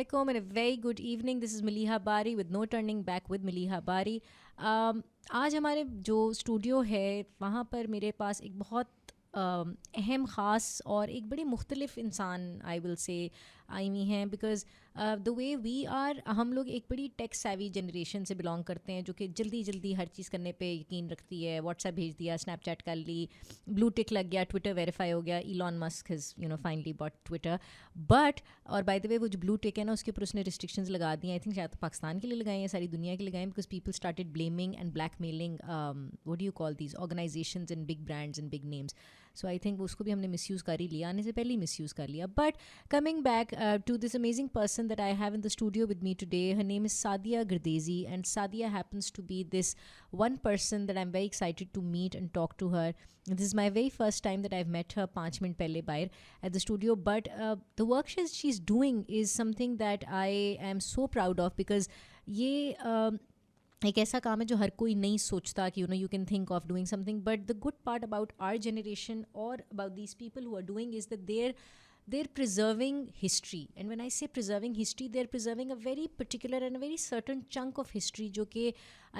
alaikum and a very good evening. This is Maliha Bari with No Turning Back with Maliha Bari. आज हमारे जो studio है वहाँ पर मेरे पास एक बहुत अहम ख़ास और एक बड़ी मुख्तलिफ इंसान आई विल से आई हुई हैं because the way we are हम लोग एक बड़ी टेक सैवी जनरेशन से बिलोंग करते हैं जो कि जल्दी जल्दी हर चीज़ करने पे यकीन रखती है. व्हाट्सएप भेज दिया, स्नैपचैट कर ली, ब्लू टिक लग गया, ट्विटर वेरीफाई हो गया, Elon Musk has finally bought Twitter. But और बाय द वे वो जो ब्लू टिक है ना उसके ऊपर उसने रिस्ट्रिक्शंस लगा दी हैं. आई थिंक शायद पाकिस्तान के लिए लगाई हैं, सारी दुनिया के लिए लगाई हैं because people started blaming and black mailing what do you call these organisations and big brands and big names. So I think उसको भी हमने मिसयूज़ कर ही लिया, आने से पहले ही मिसयूज़ कर लिया. But coming back to this amazing person that I have in the studio with me today. Her name is Sadia Gardezi, and Sadia happens to be this one person that I'm very excited to meet and talk to her. This is my very first time that I've met her 5 minute pehle bahir at the studio, but the work she's doing is something that I am so proud of because ये एक ऐसा काम है जो हर कोई नहीं सोचता कि you can think of doing something. But the good part about our generation और about these people who are doing is that they're preserving history. And when I say preserving history, they're preserving a very particular and a very certain chunk of history जो कि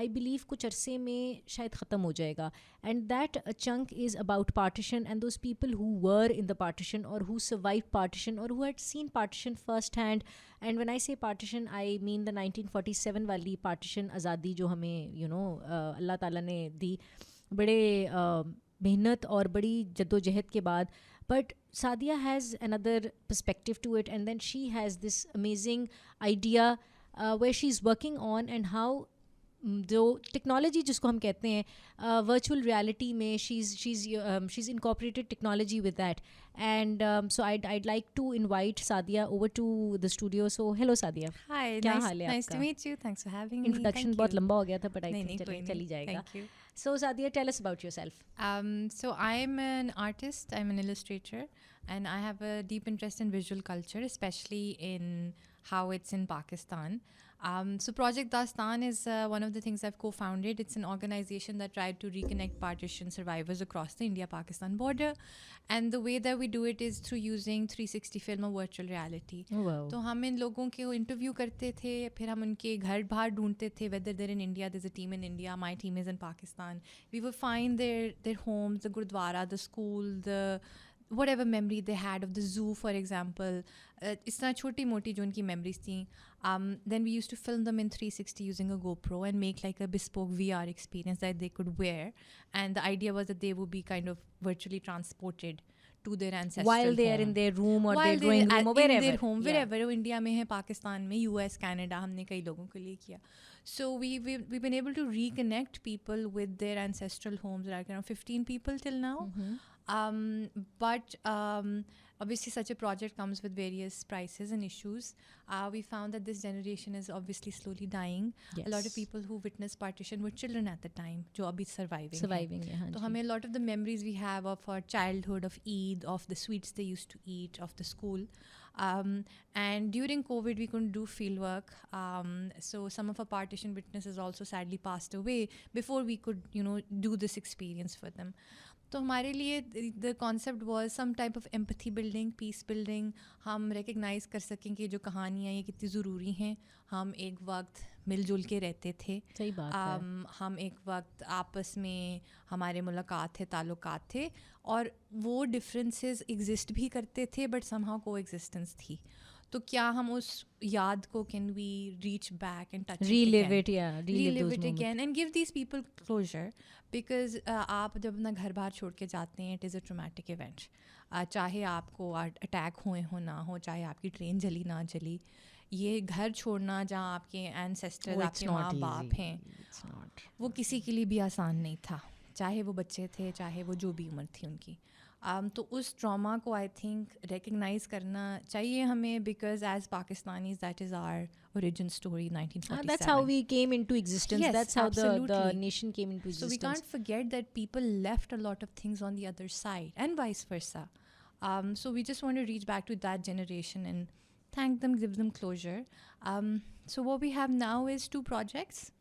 I believe कुछ अरसे में शायद ख़त्म हो जाएगा. And that chunk is about partition and those people who were in the partition or who survived partition or who had seen partition first hand. And when I say partition, I mean the 1947 वाली partition आज़ादी जो हमें अल्लाह ताला ने दी बड़े मेहनत और बड़ी जद्दोजहद के बाद. But Sadia has another perspective to it, and then she has this amazing idea where she's working on and how जो टेक्नोलॉजी जिसको हम कहते हैं वर्चुअल रियलिटी में she's incorporated technology with that. And so I'd like to invite Sadia over to the studio. So hello Sadia. Hi, क्या हाल है nice आपका? to meet you. Thanks for having me. Introduction Thank बहुत you. लंबा हो गया था but I नहीं, think कोई नहीं. चली जाएगा. Thank you. So Sadia, tell us about yourself. So I'm an artist, I'm an illustrator, and I have a deep interest in visual culture, especially in how it's in Pakistan. So Project Dastan is one of the things I've co-founded. It's an organization that tried to reconnect partition survivors across the India-Pakistan border. And the way that we do it is through using 360 film or virtual reality. Oh, wow. तो हम इन लोगों के interview करते थे, फिर हम उनके घर बाहर ढूंढते थे. Whether they're in India, there's a team in India, my team is in Pakistan. We would find their homes, the gurdwara, the school, the whatever memory they had of the zoo, for example. इस तरह छोटी मोटी जो उनकी memories थी. Then we used to film them in 360 using a GoPro and make like a bespoke VR experience that they could wear. And the idea was that they would be kind of virtually transported to their ancestral While they are home. in their room or While their they're drawing room or wherever. in their home, Yeah. wherever. वो India में है, पाकिस्तान में, US, Canada, हमने कई लोगों के लिए किया. So we've been able to reconnect people with their ancestral homes, like around 15 people till now. But obviously such a project comes with various prices and issues. We found that this generation is obviously slowly dying. Yes. A lot of people who witnessed partition were children at the time, जो अभी surviving हैं. है. तो हमें a lot of the memories we have of our childhood, of Eid, of the sweets they used to eat, of the school. And during COVID, we couldn't do field work. So some of our partition witnesses also sadly passed away before we could, do this experience for them. तो हमारे लिए the concept was some type of empathy building, peace building. हम recognize कर सकें कि जो कहानियाँ ये कितनी ज़रूरी हैं. हम एक वक्त मिलजुल के रहते थे. सही बात है. हम एक वक्त आपस में हमारे मुलाकात थे, ताल्लुकात थे, और वो डिफरेंसेस एग्जिस्ट भी करते थे बट समहाउ को एग्जिस्टेंस थी. तो क्या हम उस याद को can we reach back and touch Relive it, yeah. relive those it moments. again and give these people closure because आप जब अपना घर बाहर छोड़ के जाते हैं, it is a traumatic event. चाहे आपको अटैक हुए हो ना हो, चाहे आपकी ट्रेन जली ना जली, ये घर छोड़ना जहाँ आपके ancestors, Oh, it's आपके not माँ बाप easy. हैं, It's not. वो किसी के लिए भी आसान नहीं था, चाहे वो बच्चे थे, चाहे वो जो भी उम्र थी उनकी. तो उस ट्रॉमा को आई थिंक रिकग्नाइज करना चाहिए हमें because as Pakistanis that is our origin story 1947. That's how we came into existence. Yes, That's how the absolutely. nation came into So existence. we can't forget that people left a lot of things on the other side and vice versa. So we just want to reach back to that generation and thank them, give them closure. So what we have now is 2 projects.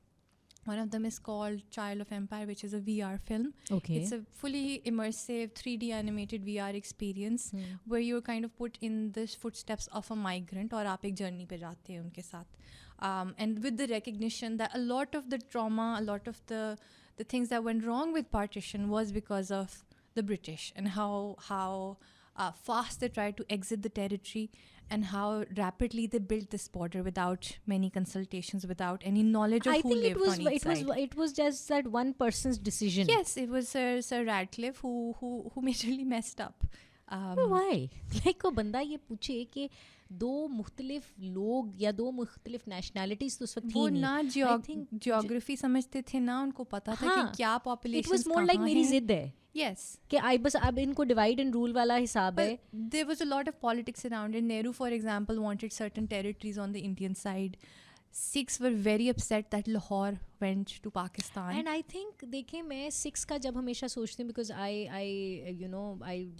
One of them is called Child of Empire, which is a VR film. Okay. It's a fully immersive 3D animated VR experience where you're kind of put in the footsteps of a migrant और आप एक journey पे जाते हैं उनके साथ. And with the recognition that a lot of the trauma, a lot of the things that went wrong with partition was because of the British and how fast they tried to exit the territory and how rapidly they built this border without many consultations, without any knowledge of I who think lived on each side. it was just that one person's decision. Yes, it was Sir Radcliffe who majorly messed up. Why? Like वो बंदा ये पूछे कि दो मुख्तलिफ लोग या दो मुख्तलिफ नेशनैलिटीज तो उस वक्त वो थी नहीं. ना I think जियोग्राफी समझते थे ना, उनको पता था हाँ, कि क्या it population was more like मेरी जिद है Yes. कि आई बस अब इनको डिवाइड एंड रूल वाला हिसाब है. But there was a lot of politics around it. Nehru, for example, wanted certain territories on the Indian side. Sikhs were very upset that Lahore went to Pakistan. And I think देखिए मैं six का जब हमेशा सोचती हूँ because I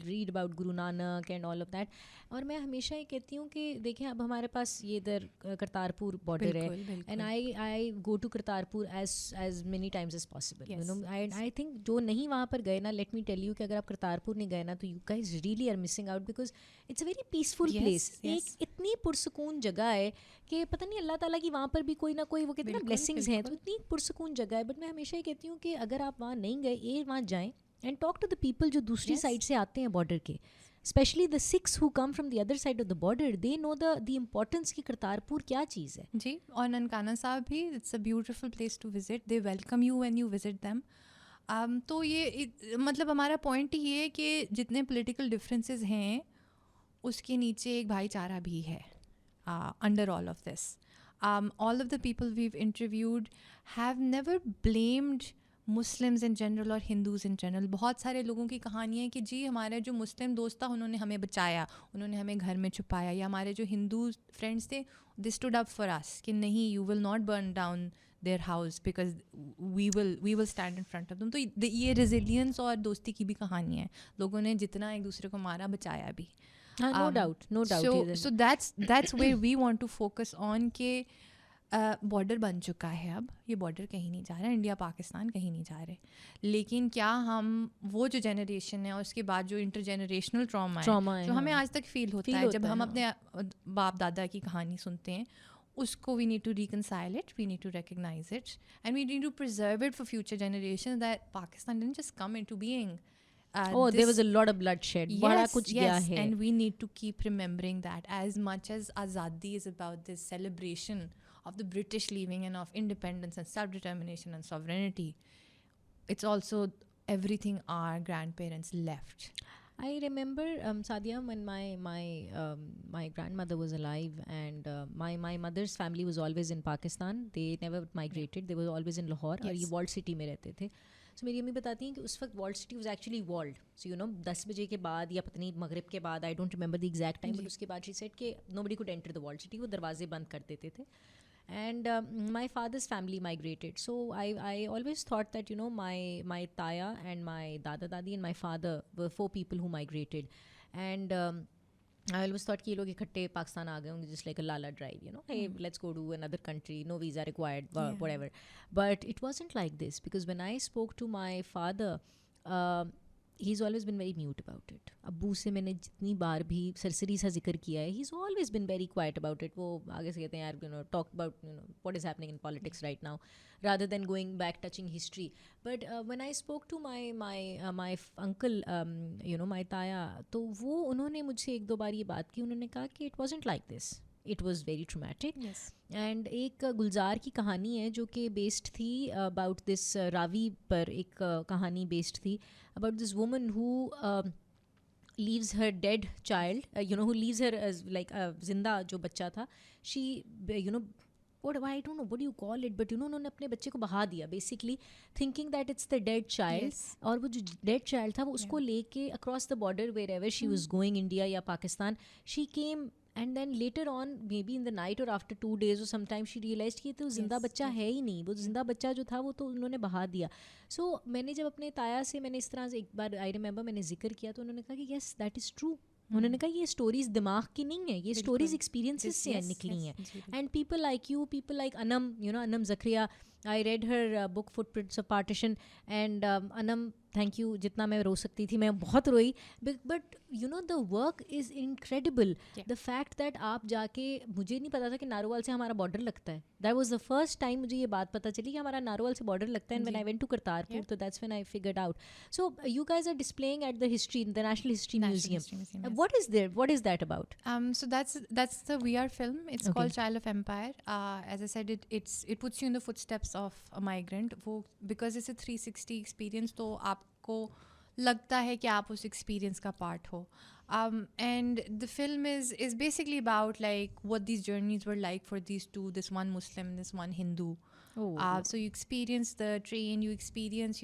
read about Guru Nanak and all of that, और मैं हमेशा ये कहती हूँ कि देखें अब हमारे पास ये इधर करतारपुर बॉर्डर है and I go to Kartarpur as many times as possible. You know I think जो नहीं वहाँ पर गए ना, लेट मी टेल यू कि अगर आप करतारपुर नहीं गए ना तो you guys really are missing out because it's a very peaceful place. एक इतनी पुरसकून जगह है कि पता नहीं अल्लाह ताला की वहाँ पर भी कोई ना कोई वो कहते हैं ना ब्लेसिंग्स हैं, तो इतनी पुरसकून जगह है. बट मैं हमेशा ये कहती हूँ कि अगर आप वहाँ नहीं गए, ये वहाँ जाएँ and talk to the people जो दूसरी साइड से आते हैं बॉर्डर के, specially the Sikhs who come from the other side of the border, they know the importance की करतारपुर क्या चीज़ है. जी, और ननकाना साहब भी, it's a beautiful place to visit. They welcome you when you visit them. तो ये मतलब हमारा पॉइंट ये है कि जितने पॉलिटिकल डिफरेंसेस हैं उसके नीचे एक भाईचारा भी है under all of this. All of the people we've interviewed have never blamed Muslims in general और Hindus in general. बहुत सारे लोगों की कहानियाँ हैं कि जी हमारे जो मुस्लिम दोस्त था उन्होंने हमें बचाया, उन्होंने हमें घर में छुपाया, या हमारे जो हिंदू फ्रेंड्स थे they stood up for us कि नहीं, you will not burn down their house because we will stand in front of them. तो ये resilience और दोस्ती की भी कहानी है. लोगों ने जितना एक दूसरे को मारा, बचाया भी. No doubt. So that's where we want to focus on कि बॉर्डर बन चुका है. अब ये बॉर्डर कहीं नहीं जा रहा है, इंडिया पाकिस्तान कहीं नहीं जा रहे, लेकिन क्या हम वो जो जनरेशन है और उसके बाद जो इंटरजेनरेशनल ट्रॉमा है जो हमें आज तक फील होता है जब हम अपने बाप दादा की कहानी सुनते हैं, उसको we need to reconcile it, we need to recognize it, and we need to preserve it for future generations, that Pakistan didn't just come into being. There was a lot of bloodshed. बड़ा कुछ गया है. And we need to keep remembering that. As much as Azadi is about this celebration of the British leaving and of independence and self-determination and sovereignty, it's also everything our grandparents left. I remember Sadia, when my grandmother was alive, and my mother's family was always in Pakistan. They never migrated. They were always in Lahore. और ये walled city में रहते थे. So मेरी अम्मी बताती हैं कि उस वक्त walled city was actually walled. So you know 10 बजे के बाद या पता नहीं मगरिब के बाद, I don't remember the exact time, but उसके बाद शी सेड कि nobody could enter the walled city. वो दरवाजे बंद कर देते थे. And my father's family migrated. So I always thought that, you know, my taya and my dada dadi and my father were 4 people who migrated. And I always thought कि ये लोग इकट्ठे पाकिस्तान आ गए होंगे, just like a Lala drive, you know, hey, let's go to another country, no visa required, whatever. But it wasn't like this, because when I spoke to my father, he's always been very mute about it. अब्बू से मैंने जितनी बार भी सरसरी सा जिक्र किया है, he's always been very quiet about it. वो आगे से कहते हैं यार, you know, talk about, you know, what is happening in politics right now, rather than going back touching history. But when I spoke to my uncle, you know, my taya, तो वो उन्होंने मुझसे एक दो बार ये बात की. उन्होंने कहा कि it wasn't like this. It was very traumatic. Yes. And एक गुलजार की कहानी है जो कि बेस्ड थी अबाउट दिस, रावी पर एक कहानी बेस्ड थी about this woman who leaves her dead child, you know, who leaves her as like जिंदा जो बच्चा था, she, you know, I don't know what do you call it, but you know, उन्होंने अपने बच्चे को बहा दिया basically, thinking that it's the dead child. Yes. और वो जो dead child था वो उसको लेके across the border wherever she was going, India या Pakistan, she came. And then later on, maybe in the night or after 2 days or sometime, she realized कि ये तो जिंदा बच्चा है ही नहीं, वो जिंदा बच्चा जो था वो तो उन्होंने बहा दिया. So मैंने जब अपने ताया से मैंने इस तरह से एक बार आई रिमेंबर मैंने जिक्र किया, तो उन्होंने कहा कि yes, that is true. उन्होंने कहा ये स्टोरीज दिमाग की नहीं है, ये स्टोरीज एक्सपीरियंसेस से निकली हैं. And people like you, people like Anam, you know, Anam Zakaria, I read her book Footprints of Partition, and Anam, thank you. जितना मैं रो सकती थी मैं बहुत रोई. But you know the work is incredible. Yeah. The fact that आप जाके, मुझे नहीं पता था कि नारोवाल से हमारा बॉर्डर लगता है. That was the first time मुझे ये बात पता चली कि हमारा नारोवाल से बॉर्डर लगता है. And when I went to Kartarpur, Yeah. so that's when I figured out. So you guys are displaying at the National History Museum. History Museum, yes. What is there? What is that about? So that's the VR film. It's Okay. called Child of Empire. As I said, it puts you in the footsteps of a migrant. वो because it's a 360 experience, तो आपको लगता है कि आप उस experience का part हो. And the film is basically about like what these journeys were like for these two, this one Muslim, this one Hindu. Oh. So you experience the train, you experience,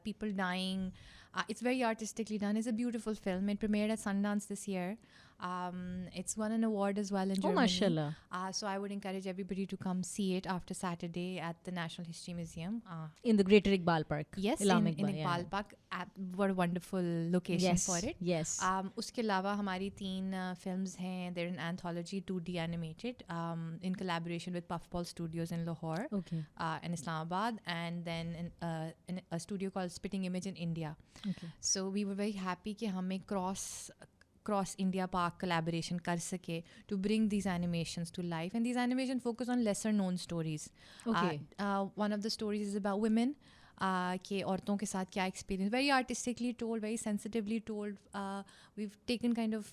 people dying. It's very artistically done. It's a beautiful film. It premiered at Sundance this year. It's won an award as well in Germany. mashallah. So I would encourage everybody to come see it after Saturday at the National History Museum. In the Greater Iqbal Park. Yes, Ilham in Iqbal, yeah. Iqbal Park. What a wonderful location Yes, for it. yes. उसके अलावा हमारी 3 films हैं. They're an anthology, 2D animated, in collaboration with Puffball Studios in Lahore. Okay. In Islamabad, and then in a studio called Spitting Image in India. Okay. So we were very happy कि हमें cross India Park collaboration कर सके to bring these animations to life, and these animations focus on lesser known stories. Okay. One of the stories is about women. कि औरतों के साथ क्या experience, very artistically told, very sensitively told. We've taken kind of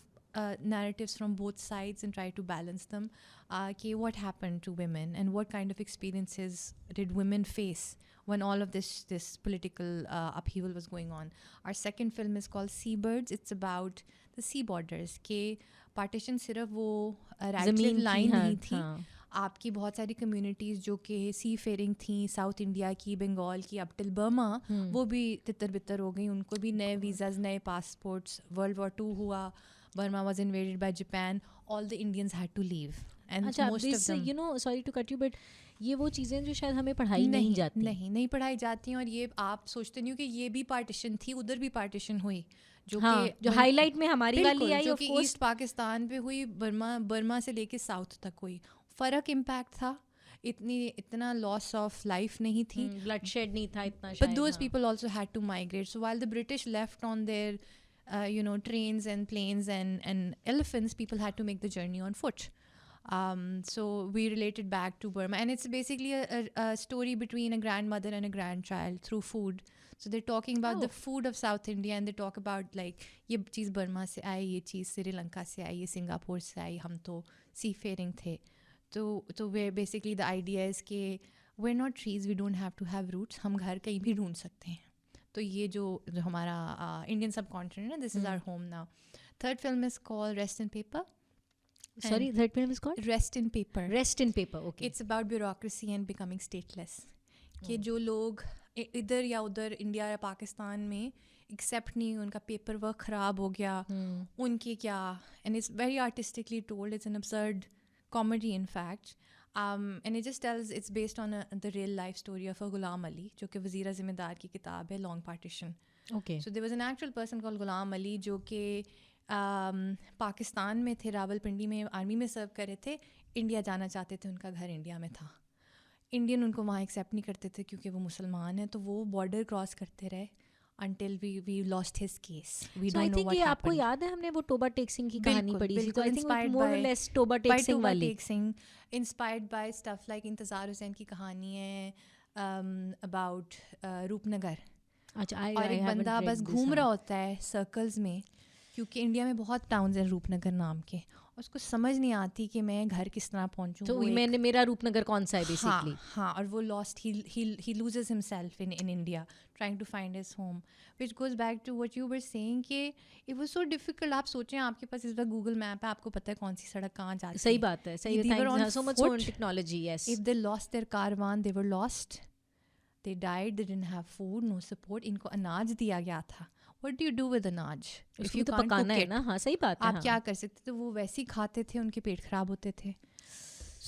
narratives from both sides and try to balance them. कि what happened to women and what kind of experiences did women face when all of this political upheaval was going on. Our second film is called Seabirds. It's about the sea borders. कि partition सिर्फ वो Radcliffe line नहीं थी. आपकी बहुत सारी communities जो कि सी फेयरिंग थी साउथ इंडिया की, बंगाल की, अप टिल बर्मा, वो भी तितर बितर हो गई. उनको भी नए वीज़ाज़, नए पासपोर्ट्स. World War II हुआ, Burma was invaded by Japan. All the Indians had to leave. And अच्छा, most of them, you know, sorry to cut you, but ये वो चीज़ें जो शायद हमें पढ़ाई नहीं जाती. नहीं पढ़ाई जाती हैं. और ये आप सोचते नहीं हो कि ये भी पार्टीशन थी, उधर भी पार्टीशन हुई, जो हाँ, कि जो हाईलाइट में हमारी वाली आई, जो of कि course. ईस्ट पाकिस्तान पे हुई, बर्मा से लेके साउथ तक हुई. फ़र्क इम्पैक्ट था, इतना लॉस ऑफ लाइफ नहीं थी, bloodshed नहीं था इतना. but those people also had to migrate. So while the British left on their trains and planes and elephants, people had to make the journey on foot. So we related back to Burma, and it's basically a story between a grandmother and a grandchild through food. So they're talking about the food of South India, and they talk about like ये चीज़ Burma से आई, ये चीज़ श्रीलंका से आई, ये Singapore से आई, हम तो seafaring थे. तो where basically the idea is कि we're not trees, we don't have to have roots, हम घर कहीं भी ढूंढ सकते हैं. तो ये जो हमारा Indian subcontinent है, this is our home now. Third film is called Rest in Paper. Sorry, third film is called Rest in Paper. Rest in Paper. Okay. It's about bureaucracy and becoming stateless. कि जो लोग इधर या उधर India या पाकिस्तान में accept नहीं, उनका पेपर वर्क ख़राब हो गया, उनके क्या. And it's very artistically told. It's an absurd comedy in fact. And it just tells, it's based on the real life story of a Ghulam Ali, जो कि वज़ीर ज़िम्मेदार की किताब है, Long Partition. Okay. So there was an actual person called Ghulam Ali जो कि पाकिस्तान में थे, रावलपिंडी में आर्मी में सर्व कर रहे थे, इंडिया जाना चाहते थे, उनका घर इंडिया में था. इंडियन उनको वहाँ एक्सेप्ट नहीं करते थे क्योंकि वो मुसलमान हैं, तो वो बॉर्डर क्रॉस करते रहे until we lost his case. We So don't I know think what ये happened. आपको याद है हमने वो टोबा टेक सिंह की कहानी पढ़ी थी, तो I think inspired more or by- less Toba by Tek Singh Toba वाली. Tek Singh, inspired by stuff like इंतज़ार हुसैन की कहानी है about रूपनगर. अच्छा, और एक बंदा बस घूम रहा होता है सर्कल्स में, क्योंकि इंडिया में बहुत टाउन्स हैं रूपनगर नाम के, और उसको समझ नहीं आती कि मैं घर किस तरह पहुंचूं. तो मैंने मेरा रूपनगर कौन सा है बेसिकली. हाँ, और वो lost, he loses himself in India trying to find his home, which goes back to what you were saying कि it was so difficult. आप सोचें आपके पास इस वक्त गूगल मैप है, आपको पता है कौन सी सड़क कहाँ जाती है. सही बात है, सही है. They were on Thanks so much foot. for technology. Yes. If they lost their caravan, they were lost. They died, they didn't have food, no support. इनको अनाज दिया गया था. What do you do with अनाज? If you तो can't पकाना cook है it, ना. हाँ, सही बात है. आप क्या कर सकते थे. वो वैसे ही खाते थे, उनके पेट ख़राब होते थे.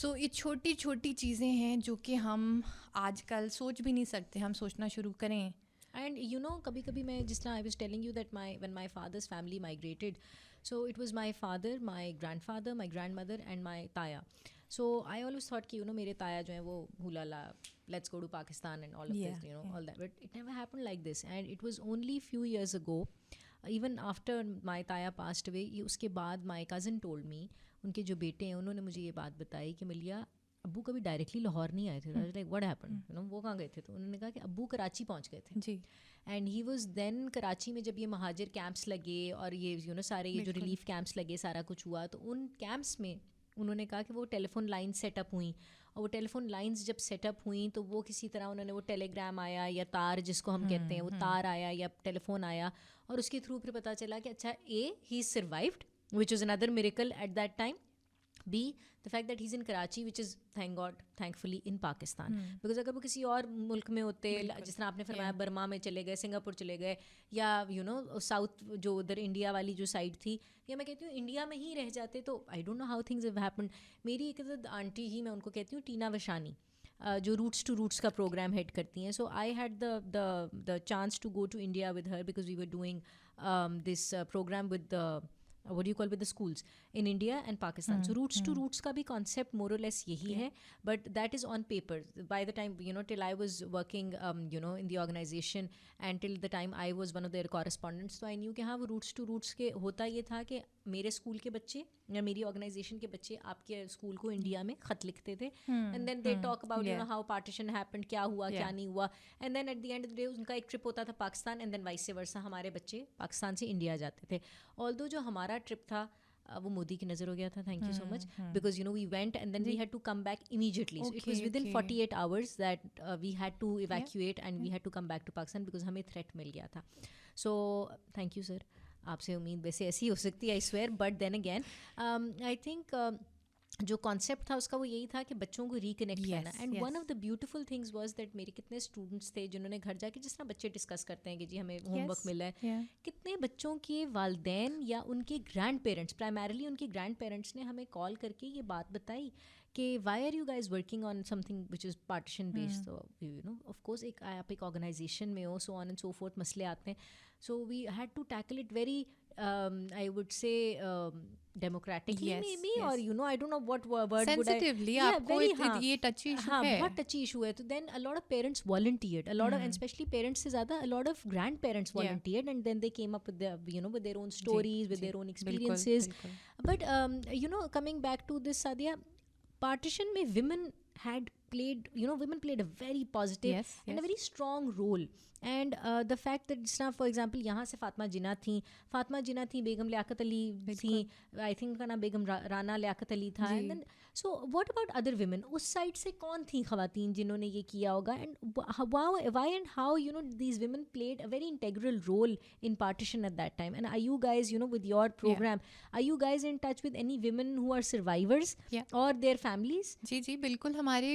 सो ये छोटी छोटी चीज़ें हैं जो कि हम आजकल सोच भी नहीं सकते. हम सोचना शुरू करें. And you know, कभी कभी मैं जिस तरह I was telling you that when my father's family migrated, so it was my father, my grandfather, my grandmother and my taya. So I always thought कि मेरे ताया जो हैं वो हुलाला let's go to Pakistan and all of Yeah, this, all that, but it never happened like this. And it was only few years ago, even after my ताया passed away, उसके बाद my cousin told me, उनके जो बेटे हैं उन्होंने मुझे ये बात बताई कि मलिया अब्बू कभी डायरेक्टली लाहौर नहीं आए थे. लाइक व्हाट हैपेंड, वो कहाँ गए थे? तो उन्होंने कहा कि अब्बू कराची पहुँच गए थे. जी. And he was then Karachi में जब ये महाजिर कैंप्स लगे और ये सारे ये जो रिलीफ कैंप्स लगे, सारा कुछ हुआ, तो उन कैंप्स में उन्होंने कहा कि वो टेलीफोन लाइन्स सेटअप हुई. और वो टेलीफोन लाइन्स जब सेटअप हुई तो वो किसी तरह उन्होंने वो टेलीग्राम आया या तार जिसको हम कहते हैं, वो तार आया या टेलीफोन आया, और उसके थ्रू फिर पता चला कि अच्छा he is survived, which is another miracle eight that time. B, the fact that he's in Karachi, which is thank God, thankfully in Pakistan. Because अगर वो किसी और मुल्क में होते, जिस तरह आपने फरमाया बर्मा में चले गए, सिंगापुर चले गए, या साउथ जो उधर इंडिया वाली जो साइड थी, या मैं कहती हूँ इंडिया में ही रह जाते, तो I don't know how things have happened. मेरी एक आंटी ही, मैं उनको कहती हूँ टीना वशानी, जो रूट्स टू रूट्स का प्रोग्राम हेड करती हैं. So I had the chance to go to India with her because we were doing this program with the what do you call with the schools in India and Pakistan. So roots to roots का भी concept more or less यही है, but that is on paper. By the time till I was working in the organization and till the time I was one of their correspondents, so I knew कि हाँ वो roots to roots के होता ये था कि मेरे school के बच्चे या मेरी ऑर्गेनाइजेशन के बच्चे आपके स्कूल को इंडिया में ख़त लिखते थे, and then they talk about how partition happened, क्या हुआ क्या नहीं हुआ, and then at the end of the day उनका एक ट्रिप होता था Pakistan, and then vice versa हमारे बच्चे पाकिस्तान से इंडिया जाते थे. ऑल्दो जो हमारा ट्रिप था वो मोदी की नज़र हो गया था, thank you so much, because we went and then we had to come back immediately. So it was within 48 hours that we had to evacuate and we had to come back to Pakistan because हमें threat मिल गया था. So thank you sir, आपसे उम्मीद वैसे ऐसी हो सकती है, I swear, but then again I think जो कॉन्सेप्ट था उसका वो यही था कि बच्चों को रिकनेक्ट करना. And one of the beautiful things was that मेरे कितने स्टूडेंट्स थे जिन्होंने घर जाके, जिस तरह बच्चे डिस्कस करते हैं कि जी हमें होमवर्क मिला है, कितने बच्चों के वालदैन या उनके ग्रैंड पेरेंट्स, प्राइमरली उनके ग्रैंड पेरेंट्स ने हमें कॉल करके ये बात बताई कि why are you guys working on something which is partition based. तो ऑफ कोर्स आप एक ऑर्गेनाइजेशन में हो, so on and so forth, मसले आते हैं. So we had to tackle it very I would say democratically, maybe, or I don't know what word sensitively would I, आपको ये touchy issue है, बहुत touchy issue है. तो then a lot of parents volunteered, a lot of, and especially parents से ज़्यादा a lot of grandparents volunteered, and then they came up with their with their own stories, with their own experiences. But coming back to this, Sadia, partition में women had played, women played a very positive and a very strong role. And the fact that जिस तरह for example यहाँ से फातिमा जिन्ना थी, बेगम लियाकत अली थी, I think उनका नाम बेगम राना लियाकत अली था. And then so what about other women, उस साइड से कौन थी ख़वातीन जिन्होंने ये किया होगा, and why and how these women played a very integral role in partition at that time. And are you guys with your program, are you guys in touch with any women who are survivors or their families? जी बिल्कुल. हमारे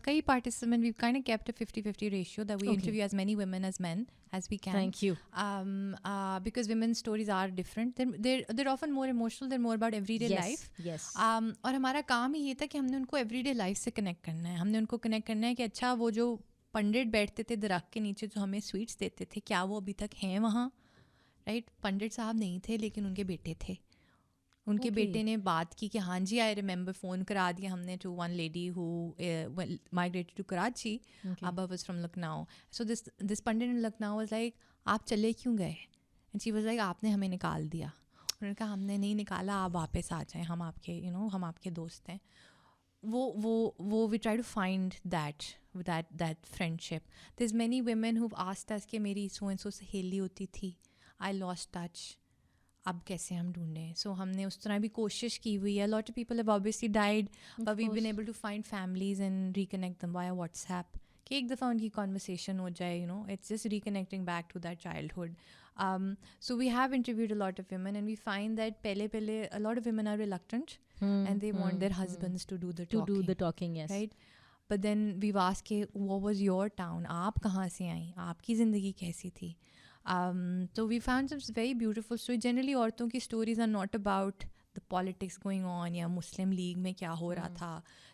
कई participants, we've kind of kept a 50-50 ratio that we interview as many women as men as we can. Thank you. Because women's stories are different. They're often more emotional. They're more about everyday life. Yes. और हमारा काम ही ये था कि हमने उनको everyday life से connect करना है. हमने उनको connect करना है कि अच्छा वो जो पंडित बैठते थे दरख्त के नीचे जो हमें स्वीट्स देते थे, क्या वो अभी तक हैं वहाँ? राइट, पंडित साहब नहीं थे लेकिन उनके बेटे थे. उनके बेटे ने बात की कि हाँ जी, आई रिमेंबर, फ़ोन करा दिया हमने to one lady who migrated to Karachi, अबा was from Lucknow. So this pandit in Lucknow was like, आप चले क्यों गए? एंड शी वाज लाइक, आपने हमें निकाल दिया. उन्होंने कहा हमने नहीं निकाला, आप वापस आ जाएं, हम आपके हम आपके दोस्त हैं. वो we try to find that friendship. There is many women who asked us कि मेरी सो एंड सो सहेली होती थी, आई लॉस्ट टच, अब कैसे हम ढूंढें. सो हमने उस तरह भी कोशिश की हुई है. Lot of people have obviously died, but we been able to find families and reconnect them via WhatsApp, कि एक दफ़ा उनकी कॉन्वर्सेशन हो जाए. It's just reconnecting back to that childhood. So we have interviewed a lot of women, and we find that पहले a lot of women are reluctant and they want their husbands to do the talking. Yes. Right? But then we've asked, what was your town? आप कहाँ से आई? आपकी ज़िंदगी कैसी थी? So we found some very beautiful stories. Generally औरतों की stories are not about the politics going on या मुस्लिम लीग में क्या हो रहा था.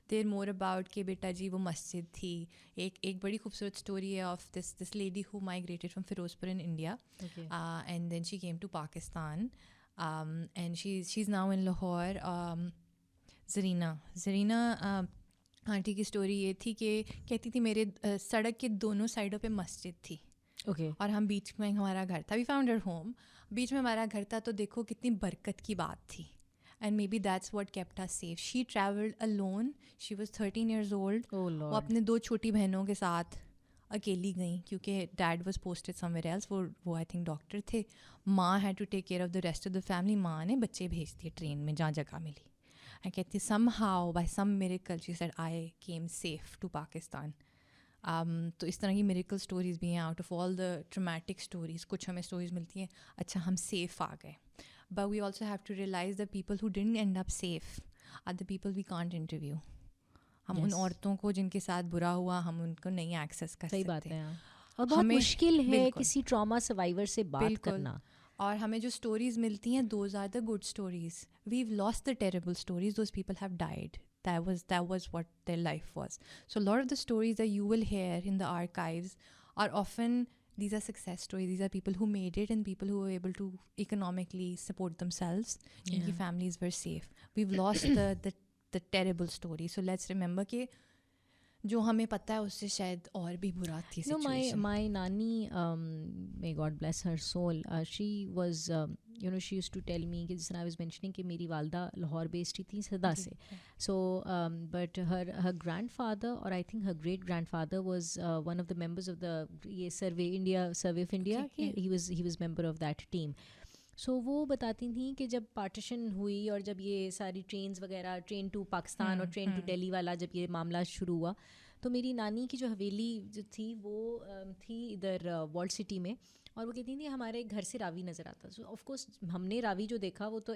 They're more about कि बेटा जी वो मस्जिद थी. एक बड़ी खूबसूरत story है of this lady who migrated from Firozpur in India, and then she came to Pakistan, and she's now in Lahore. Zarina aunty की स्टोरी ये थी कि कहती थी मेरे सड़क के दोनों साइडों पे मस्जिद थी ओके और हम बीच में हमारा घर था, वी फाउंड आवर होम, बीच में हमारा घर था, तो देखो कितनी बरकत की बात थी. And may be that's what kept us safe. She travelled alone, she was 13 years old. ओह वो लॉर्ड अपने 2 छोटी बहनों के साथ अकेली गई क्योंकि dad was posted somewhere else. वो आई थिंक डॉक्टर थे. माँ had to take care of the rest of the family. माँ ने बच्चे भेज दिए ट्रेन में जहाँ जगह मिली. आई कहती somehow by some miracle she said I came safe to Pakistan. तो इस तरह की मिरेकल स्टोरीज़ भी हैं. Out of all the traumatic stories कुछ हमें स्टोरीज़ मिलती हैं अच्छा हम सेफ़ आ गए. But we also have to realise the people who didn't end up safe are the people we can't interview. हम उन Yes. औरतों को जिनके साथ बुरा हुआ हम उनको नहीं एक्सेस कर सही सकते. बात है हाँ. और बहुत हमें- मुश्किल है बिल्कुल. किसी ट्रॉमा सर्वाइवर से बात बिल्कुल. करना. और हमें जो स्टोरीज़ मिलती हैं those are the good stories. We've lost the terrible stories. Those people have died. That was what their life was. So a lot of the stories that you will hear in the archives are often, these are success stories. These are people who made it and people who were able to economically support themselves. Jinki Yeah. families were safe. We've lost the terrible story. So let's remember कि जो हमें पता है उससे शायद और भी बुरा थी No, situation. my nani, may God bless her soul, she was, she used to tell me कि जिस तरह I was mentioning कि मेरी वालदा लाहौर based ही थी सदा से. So, but her grandfather or I think her great grandfather was one of the members of the ये survey of India. Okay, He was member of that team. सो वो बताती थी कि जब पार्टीशन हुई और जब ये सारी ट्रेन्स वगैरह ट्रेन टू पाकिस्तान और ट्रेन टू दिल्ली वाला जब ये मामला शुरू हुआ तो मेरी नानी की जो हवेली जो थी वो थी इधर वॉल्ड सिटी में. और वो कहती थी हमारे घर से रावी नज़र आता. सो ऑफ कोर्स हमने रावी जो देखा वो तो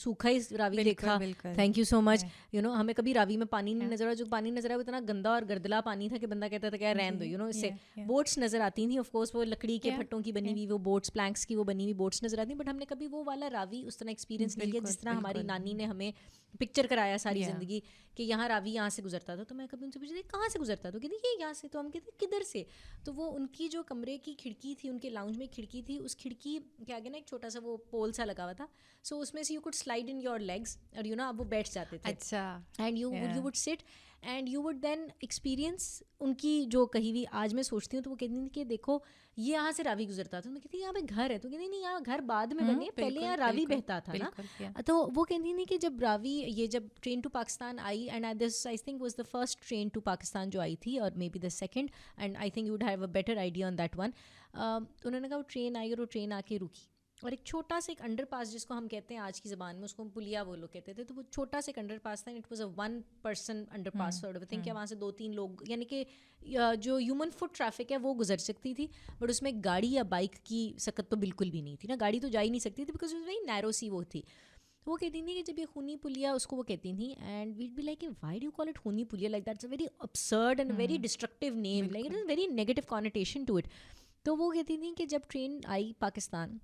सूखा ही रावी देखा. Thank you so much. हमें कभी रावी में पानी नहीं नज़र आया. जो पानी नज़र आया वो इतना गंदा और गर्दला पानी था कि बंदा कहता था क्या रहन दो. इससे बोट्स नज़र आती थी. ऑफ कोर्स वो लकड़ी के फट्टों की बनी हुई वो बोट्स प्लैंक्स की वो बनी हुई बोट्स नज़र आती. बट हमने कभी वो वाला रावी उस तरह एक्सपीरियंस नहीं किया जिस तरह हमारी नानी ने हमें पिक्चर कराया सारी ज़िंदगी कि यहाँ रावी यहाँ से गुजरता था. तो मैं कभी उनसे पूछती कहाँ से गुजरता. तो कहती ये यहाँ से. तो हम कहते किधर से. तो वो उनकी जो कमरे की खिड़की थी उनके लाउंज में खिड़की थी उस खिड़की के आगे ना एक छोटा सा वो पोल सा लगा हुआ था. सो उसमें से you could slide in your legs और आप वो बैठ जाते थे. अच्छा. And you would sit and you would then experience उनकी जो कही हुई. आज मैं सोचती हूँ तो वो कहती थी कि देखो ये यहाँ से रावी गुजरता था. तो मैं कहती यहाँ पे घर है. तो कहती नहीं यहाँ घर बाद में बने पहले यहाँ रावी बहता था ना. तो वो कहती थी कि जब रावी ये जब ट्रेन टू पाकिस्तान आई and this I think was the first train to Pakistan जो आई थी और maybe the second and I think you would have a better idea on that one. तो उन्होंने कहा वो ट्रेन आई और वो ट्रेन आके रुकी और एक छोटा सा एक अंडरपास जिसको हम कहते हैं आज की ज़बान में उसको पुलिया वो लोग कहते थे. तो वो छोटा सा एक अंडरपास था. It was a 1 person underpass sort of thing कि वहाँ से 2-3 लोग यानी कि जो ह्यूमन फुट ट्रैफिक है वो गुजर सकती थी. बट उसमें गाड़ी या बाइक की सकत तो बिल्कुल भी नहीं थी ना. गाड़ी तो जा ही नहीं सकती थी बिकॉज वेरी नैरो सी वो थी. वो कहती थी कि जब ये खूनी पुलिया उसको वो कहती थी and we'd be like why do you call it Khooni Puliya like that's a very absurd and very destructive name. Like it is very negative connotation to it. तो वो कहती थी कि जब ट्रेन आई पाकिस्तान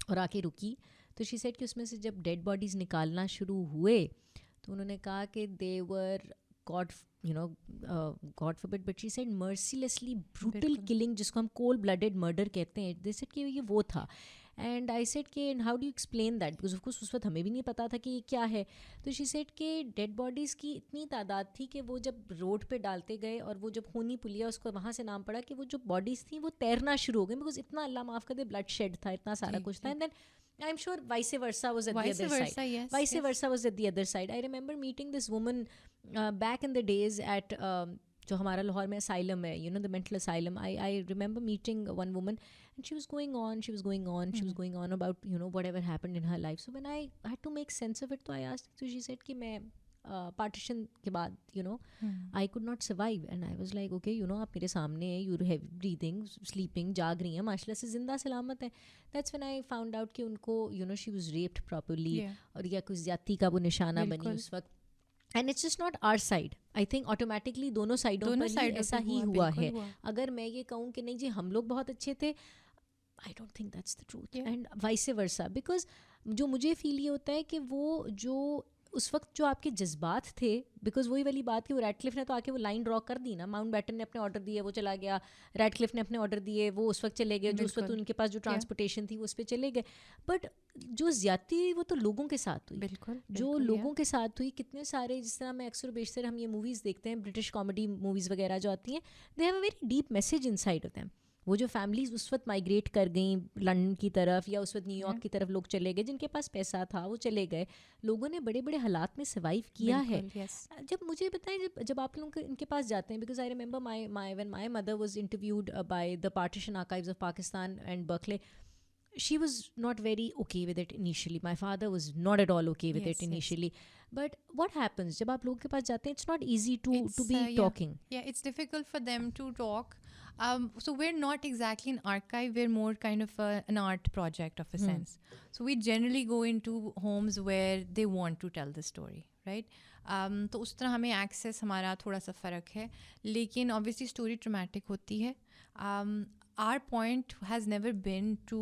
और आके रुकी तो शी सेड कि उसमें से जब डेड बॉडीज़ निकालना शुरू हुए तो उन्होंने कहा कि they were God God forbid but she said mercilessly brutal killing जिसको हम कोल्ड ब्लडेड मर्डर कहते हैं. दे सेड कि ये वो था. एंड आई सेड कि how do you explain that because of course उस वक्त हमें भी नहीं पता था कि ये क्या है. तो शी सेड कि डेड बॉडीज़ की इतनी तादाद थी कि वो जब रोड पे डालते गए और वो जब खूनी पुलिया उसको वहाँ से नाम पड़ा कि वो जो बॉडीज़ थी वो तैरना शुरू हो गई बिकॉज इतना अल्लाह माफ़ कर दे ब्लड शेड था इतना सारा कुछ था. And then I'm sure vice versa was at the other side. Yes, vice versa was at the other side. I remember meeting this woman back in the days at जो हमारा लाहौर में asylum है, the mental asylum. I remember meeting one woman and she was going on about whatever happened in her life. So when I had to make sense of it, so I asked. So she said कि मैं partition के बाद I could not survive and I was like okay आप मेरे सामने हैं. You have breathing sleeping जाग रही हैं माशाल्लाह से जिंदा सलामत है. That's when I found out कि उनको शी वाज रेप्ड प्रॉपर्ली और या कुछ ज्यादती का वो निशाना बनी उस वक्त. And it's just not our side. I think automatically दोनों साइडों पर ही ऐसा ही हुआ है. अगर मैं ये कहूँ कि नहीं जी हम लोग बहुत अच्छे थे I don't think that's the truth. And vice versa because जो मुझे फील ये होता है कि वो जो उस वक्त जो आपके जज्बात थे, बिकॉज वही वाली बात कि वो रैडक्लिफ ने तो आके वो लाइन ड्रॉ कर दी ना, माउंट बैटन ने अपने ऑर्डर दिए वो चला गया, रैडक्लिफ ने अपने ऑर्डर दिए वो उस वक्त चले गए, जो उस वक्त बिल्कुल। उनके पास जो ट्रांसपोर्टेशन थी वो उस पर चले गए। बट जो ज्यादती हुई वो तो लोगों के साथ हुई, बिल्कुल जो बिल्कुल, लोगों के साथ हुई। कितने सारे, जिस तरह मैं अक्सर बेशतर हम ये मूवीज़ देखते हैं, ब्रिटिश कॉमेडी मूवीज़ वगैरह जो आती हैं, they have a very deep message inside of them. वो जो फैमिलीज उस वक्त माइग्रेट कर गई लंदन की तरफ या उस वक्त न्यूयॉर्क की तरफ लोग चले गए, जिनके पास पैसा था वो चले गए, लोगों ने बड़े बड़े हालात में सर्वाइव किया है। बिल्कुल, yes. जब मुझे बताएं, जब आप लोग इनके पास जाते हैं, because I remember when my mother was interviewed by the partition archives of Pakistan and Berkeley, she was not very okay with it initially. My father was not at all okay with Yes, it yes. initially. But what happens जब आप लोगों के पास जाते हैं, it's not easy to be Yeah. talking. Yeah, it's difficult for them to talk. So we're not exactly an archive, we're more kind of an art project of a sense. So we generally go into homes where they want to tell the story, right? तो उस तरह हमें access हमारा थोड़ा सा फ़र्क है, लेकिन ऑब्वियसली स्टोरी ट्रॉमेटिक होती है. Our point has never been to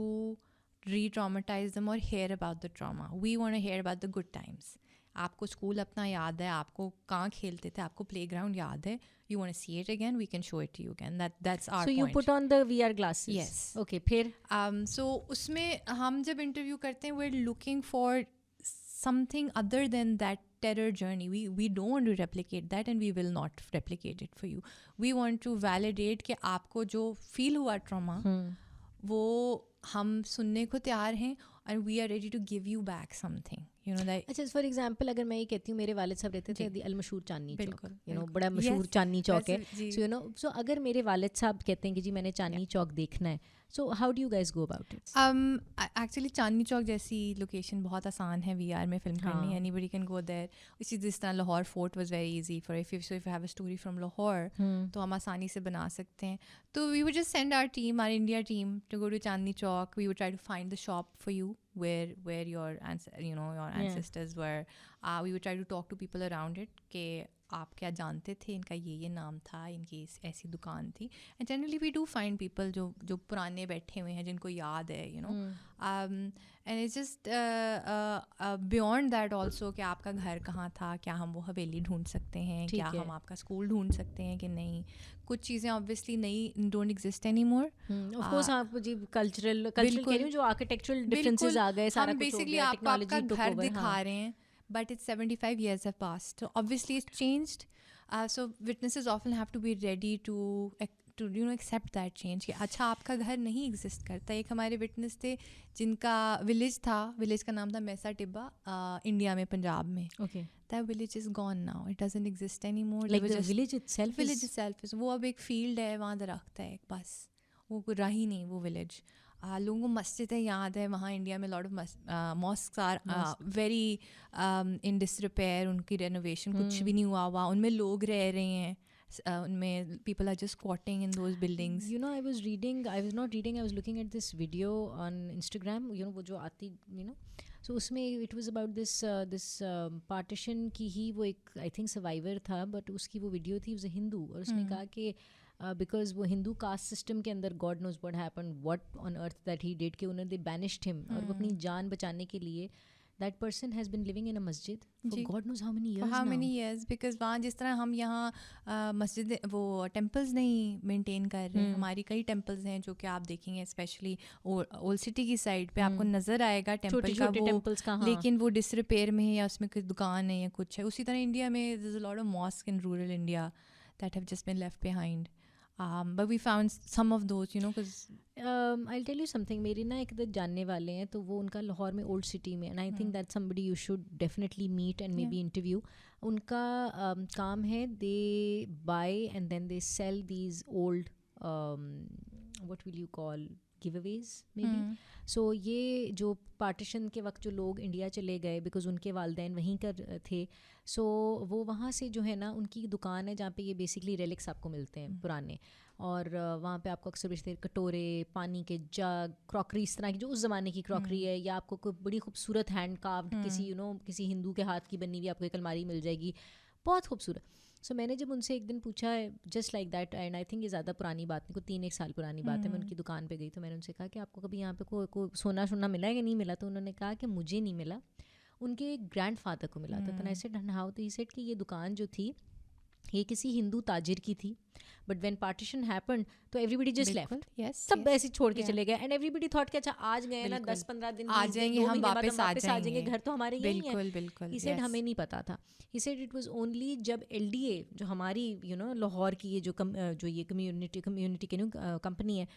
re-traumatize them or hear about the trauma. We want to hear about the good times. आपको स्कूल अपना याद है, आपको कहाँ खेलते थे, आपको प्लेग्राउंड याद है, you want to see it again, we can show it to you again. That's our So point. you put on the VR glasses. Yes. Okay, फिर So उसमें हम जब इंटरव्यू करते हैं, we're looking for something other than that terror journey. We don't want to replicate that, and we will not replicate it for you. We want to validate कि आपको जो feel हुआ trauma, वो हम सुनने को तैयार हैं, and we are ready to give you back something. You know that. अच्छा, फॉर एग्जांपल अगर मैं ये कहती हूँ, मेरे वालिद साहब रहते थे दी अलमशहूर चांदनी चौक, बिल्कुल, यू नो बिल्कुल. बड़ा मशहूर Yes, चांदनी चौक है. वैसे जी. सो यू नो, सो अगर मेरे वालिद साहब कहते हैं कि जी मैंने चांदनी चौक देखना है, so how do you guys go about it? Actually Chandni Chowk जैसी लोकेशन बहुत आसान है VR में फिल्म करनी. Anybody can go there. इसी जिस तरह Lahore fort was very easy for if you have a story from Lahore, तो हम आसानी से बना सकते हैं. तो we would just send our team, our India team, to go to Chandni Chowk. We would try to find the shop for you where your ancestors were. We would try to talk to people around it कि आप क्या जानते थे, इनका ये नाम था, इनकी ऐसी दुकान थी. And generally we do find people जो पुराने बैठे हुए हैं, जिनको याद है, you know. And it's just beyond that also कि आपका घर कहाँ था, क्या हम वो हवेली ढूंढ सकते हैं, क्या हम आपका स्कूल ढूंढ सकते हैं कि नहीं. कुछ चीज़ें ऑब्वियसली नई don't exist any more. Of course आप जी कल्चरल कह रही हूँ, जो आर्किटेक्चरल डिफरेंसेस आ गए, सारा कुछ हो गया, टेक्नोलॉजी टुक घर ओवर. दिखा रहे हैं, but it's 75 years have passed, so obviously it's changed. So witnesses often have to be ready to accept that change कि अच्छा आपका घर नहीं एग्जिस्ट करता. एक हमारे विटनेस थे जिनका विलेज का नाम था मैसा टिब्बा, इंडिया में, पंजाब में. Okay. That village is gone now. It doesn't exist anymore. Like the village itself is वो अब एक फील्ड है, वहाँ दरख्त है, बस वो रहा ही नहीं वो विलेज. लोगों को मस्जिदें याद है वहाँ इंडिया में. Lot of mosques are very in disrepair. उनकी रेनोवेशन कुछ भी नहीं हुआ, उनमें लोग रह रहे हैं, उनमें people are just squatting in those buildings. You know, I was looking at this video on Instagram, you know, वो जो आती, you know, so उसमें it was about this partition की ही, वो एक I think survivor था, but उसकी वो वीडियो थी, was a Hindu, और उसने कहा कि बिकॉज वो हिंदू कास्ट सिस्टम के अंदर God knows what happened, what on earth that he did, कि उन्होंने बैनिश्ड हिम, और वो अपनी जान बचाने के लिए that person has been living in a masjid for God knows how many years many years, because वहाँ जिस तरह हम यहाँ मस्जिद वो टेम्पल्स नहीं मेंटेन कर रहे हैं. हमारी कई टेम्पल्स हैं जो कि आप देखेंगे स्पेशली ओल्ड सिटी की साइड पे आपको नज़र आएगा टेम्पल का वो, temples का, लेकिन वो डिसरिपेयर में है या उसमें कोई दुकान है या कुछ है. उसी तरह इंडिया में there's a lot of mosques in rural India that have just been left behind. But we found some of those, you know, because I'll tell you something. मेरे ना एक इधर जानने वाले हैं, तो वो उनका लाहौर में ओल्ड सिटी में, and I think that's somebody you should definitely meet and maybe interview. उनका काम है, they buy and then they sell these old what will you call giveaways maybe. So ये जो पार्टीशन के वक्त जो लोग इंडिया चले गए, बिकॉज उनके वालदैन वहीं कर थे, सो वो वहाँ से जो है ना, उनकी दुकान है जहाँ पे ये बेसिकली रेलिक्स आपको मिलते हैं पुराने, और वहाँ पे आपको अक्सर बेचते कटोरे, पानी के जग, क्रॉकरी, इस तरह की जो उस ज़माने की क्रॉकरी है, या आपको कोई बड़ी खूबसूरत हैंड कार्व्ड किसी किसी हिंदू के हाथ की बनी हुई आपको एक अलमारी मिल जाएगी, बहुत खूबसूरत. सो मैंने जब उनसे एक दिन पूछा, just like that, and I think ये ज़्यादा पुरानी बात नहीं, कोई 3-1 साल पुरानी बात है, मैं उनकी दुकान पे गई, तो मैंने उनसे कहा कि आपको कभी यहाँ पे कोई सोना मिला है कि नहीं मिला, तो उन्होंने कहा कि मुझे नहीं मिला. उनके ग्रैंडफादर को मिला था. I said and how? तो ही सेड कि ये दुकान जो थी ये किसी हिंदू ताजिर की थी, बट व्हेन पार्टीशन हैपेंड तो एवरीबडी जस्ट लेफ्ट, सब ऐसे छोड़ के चले गए. एंड एवरीबडी थॉट कि अच्छा आज गए ना 10-15 दिन आ जाएंगे, हम वापस आ जाएंगे, घर तो हमारे यही है. बिल्कुल. ही सेड हमें नहीं पता था. He said it was only जब LDA जो हमारी लाहौर की ये जो ये कम्युनिटी कंपनी है,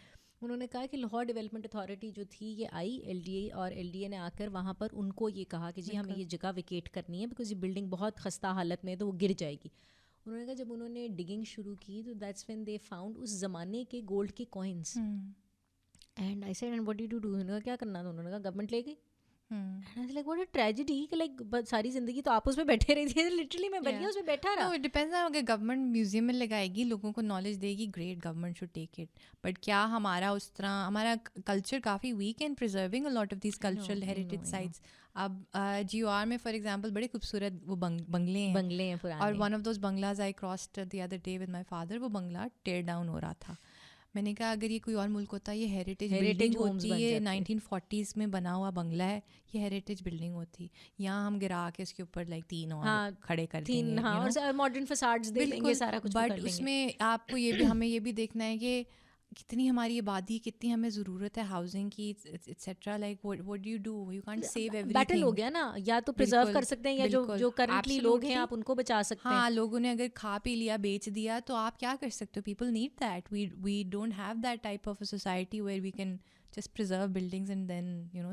उन्होंने कहा कि लाहौर डेवलपमेंट अथॉरिटी जो थी ये आई LDA, और LDA ने आकर वहाँ पर उनको ये कहा कि जी हमें ये जगह वेकेट करनी है बिकॉज ये बिल्डिंग बहुत खस्ता हालत में है तो वो गिर जाएगी. उन्होंने कहा जब उन्होंने डिगिंग शुरू की तो दैट्स व्हेन दे फाउंड उस ज़माने के गोल्ड के coins. And I said and what do you do? उन्होंने कहा क्या करना था? उन्होंने कहा गवर्नमेंट ले गई. लाइक व्हाट अ ट्रेजेडी कि लाइक सारी जिंदगी तो आप उसमें बैठे रही थी. लिटरली मैं बन गया उसमें बैठा रहा. इट डिपेंड्स ऑन, अगर गवर्नमेंट म्यूजियम में लगाएगी, लोगों को नॉलेज देगी, great, government should take it. But क्या हमारा उस तरह, हमारा कल्चर काफ़ी वीक है in preserving a lot of this cultural heritage sites. अब GOR में फॉर एग्जांपल बड़े खूबसूरत वो बंगले हैं पुराने. और one of those bungalows I crossed the other day with my father, वो बंगला टेयर डाउन हो रहा था. मैंने कहा अगर ये कोई और मुल्क होता, ये हेरिटेज बिल्डिंग होती, ये 1940s में बना हुआ बंगला है, ये हेरिटेज बिल्डिंग होती. यहाँ हम गिरा के उसके ऊपर लाइक 3 और खड़े कर देंगे, और मॉडर्न फसाड्स दे देंगे, सारा कुछ कर लेंगे. बट उसमें आपको ये भी हमें ये भी देखना है कि कितनी हमारी आबादी, कितनी हमें ज़रूरत है हाउसिंग की, etcetera. Like what do you can't save everything. Battle हो गया ना, या तो प्रिजर्व कर सकते हैं या जो करंटली लोग हैं आप उनको बचा सकते हैं. हाँ, लोगों ने अगर खा पी लिया, बेच दिया, तो आप क्या कर सकते हो? People need that. We don't have that type of a society where we can just preserve buildings and then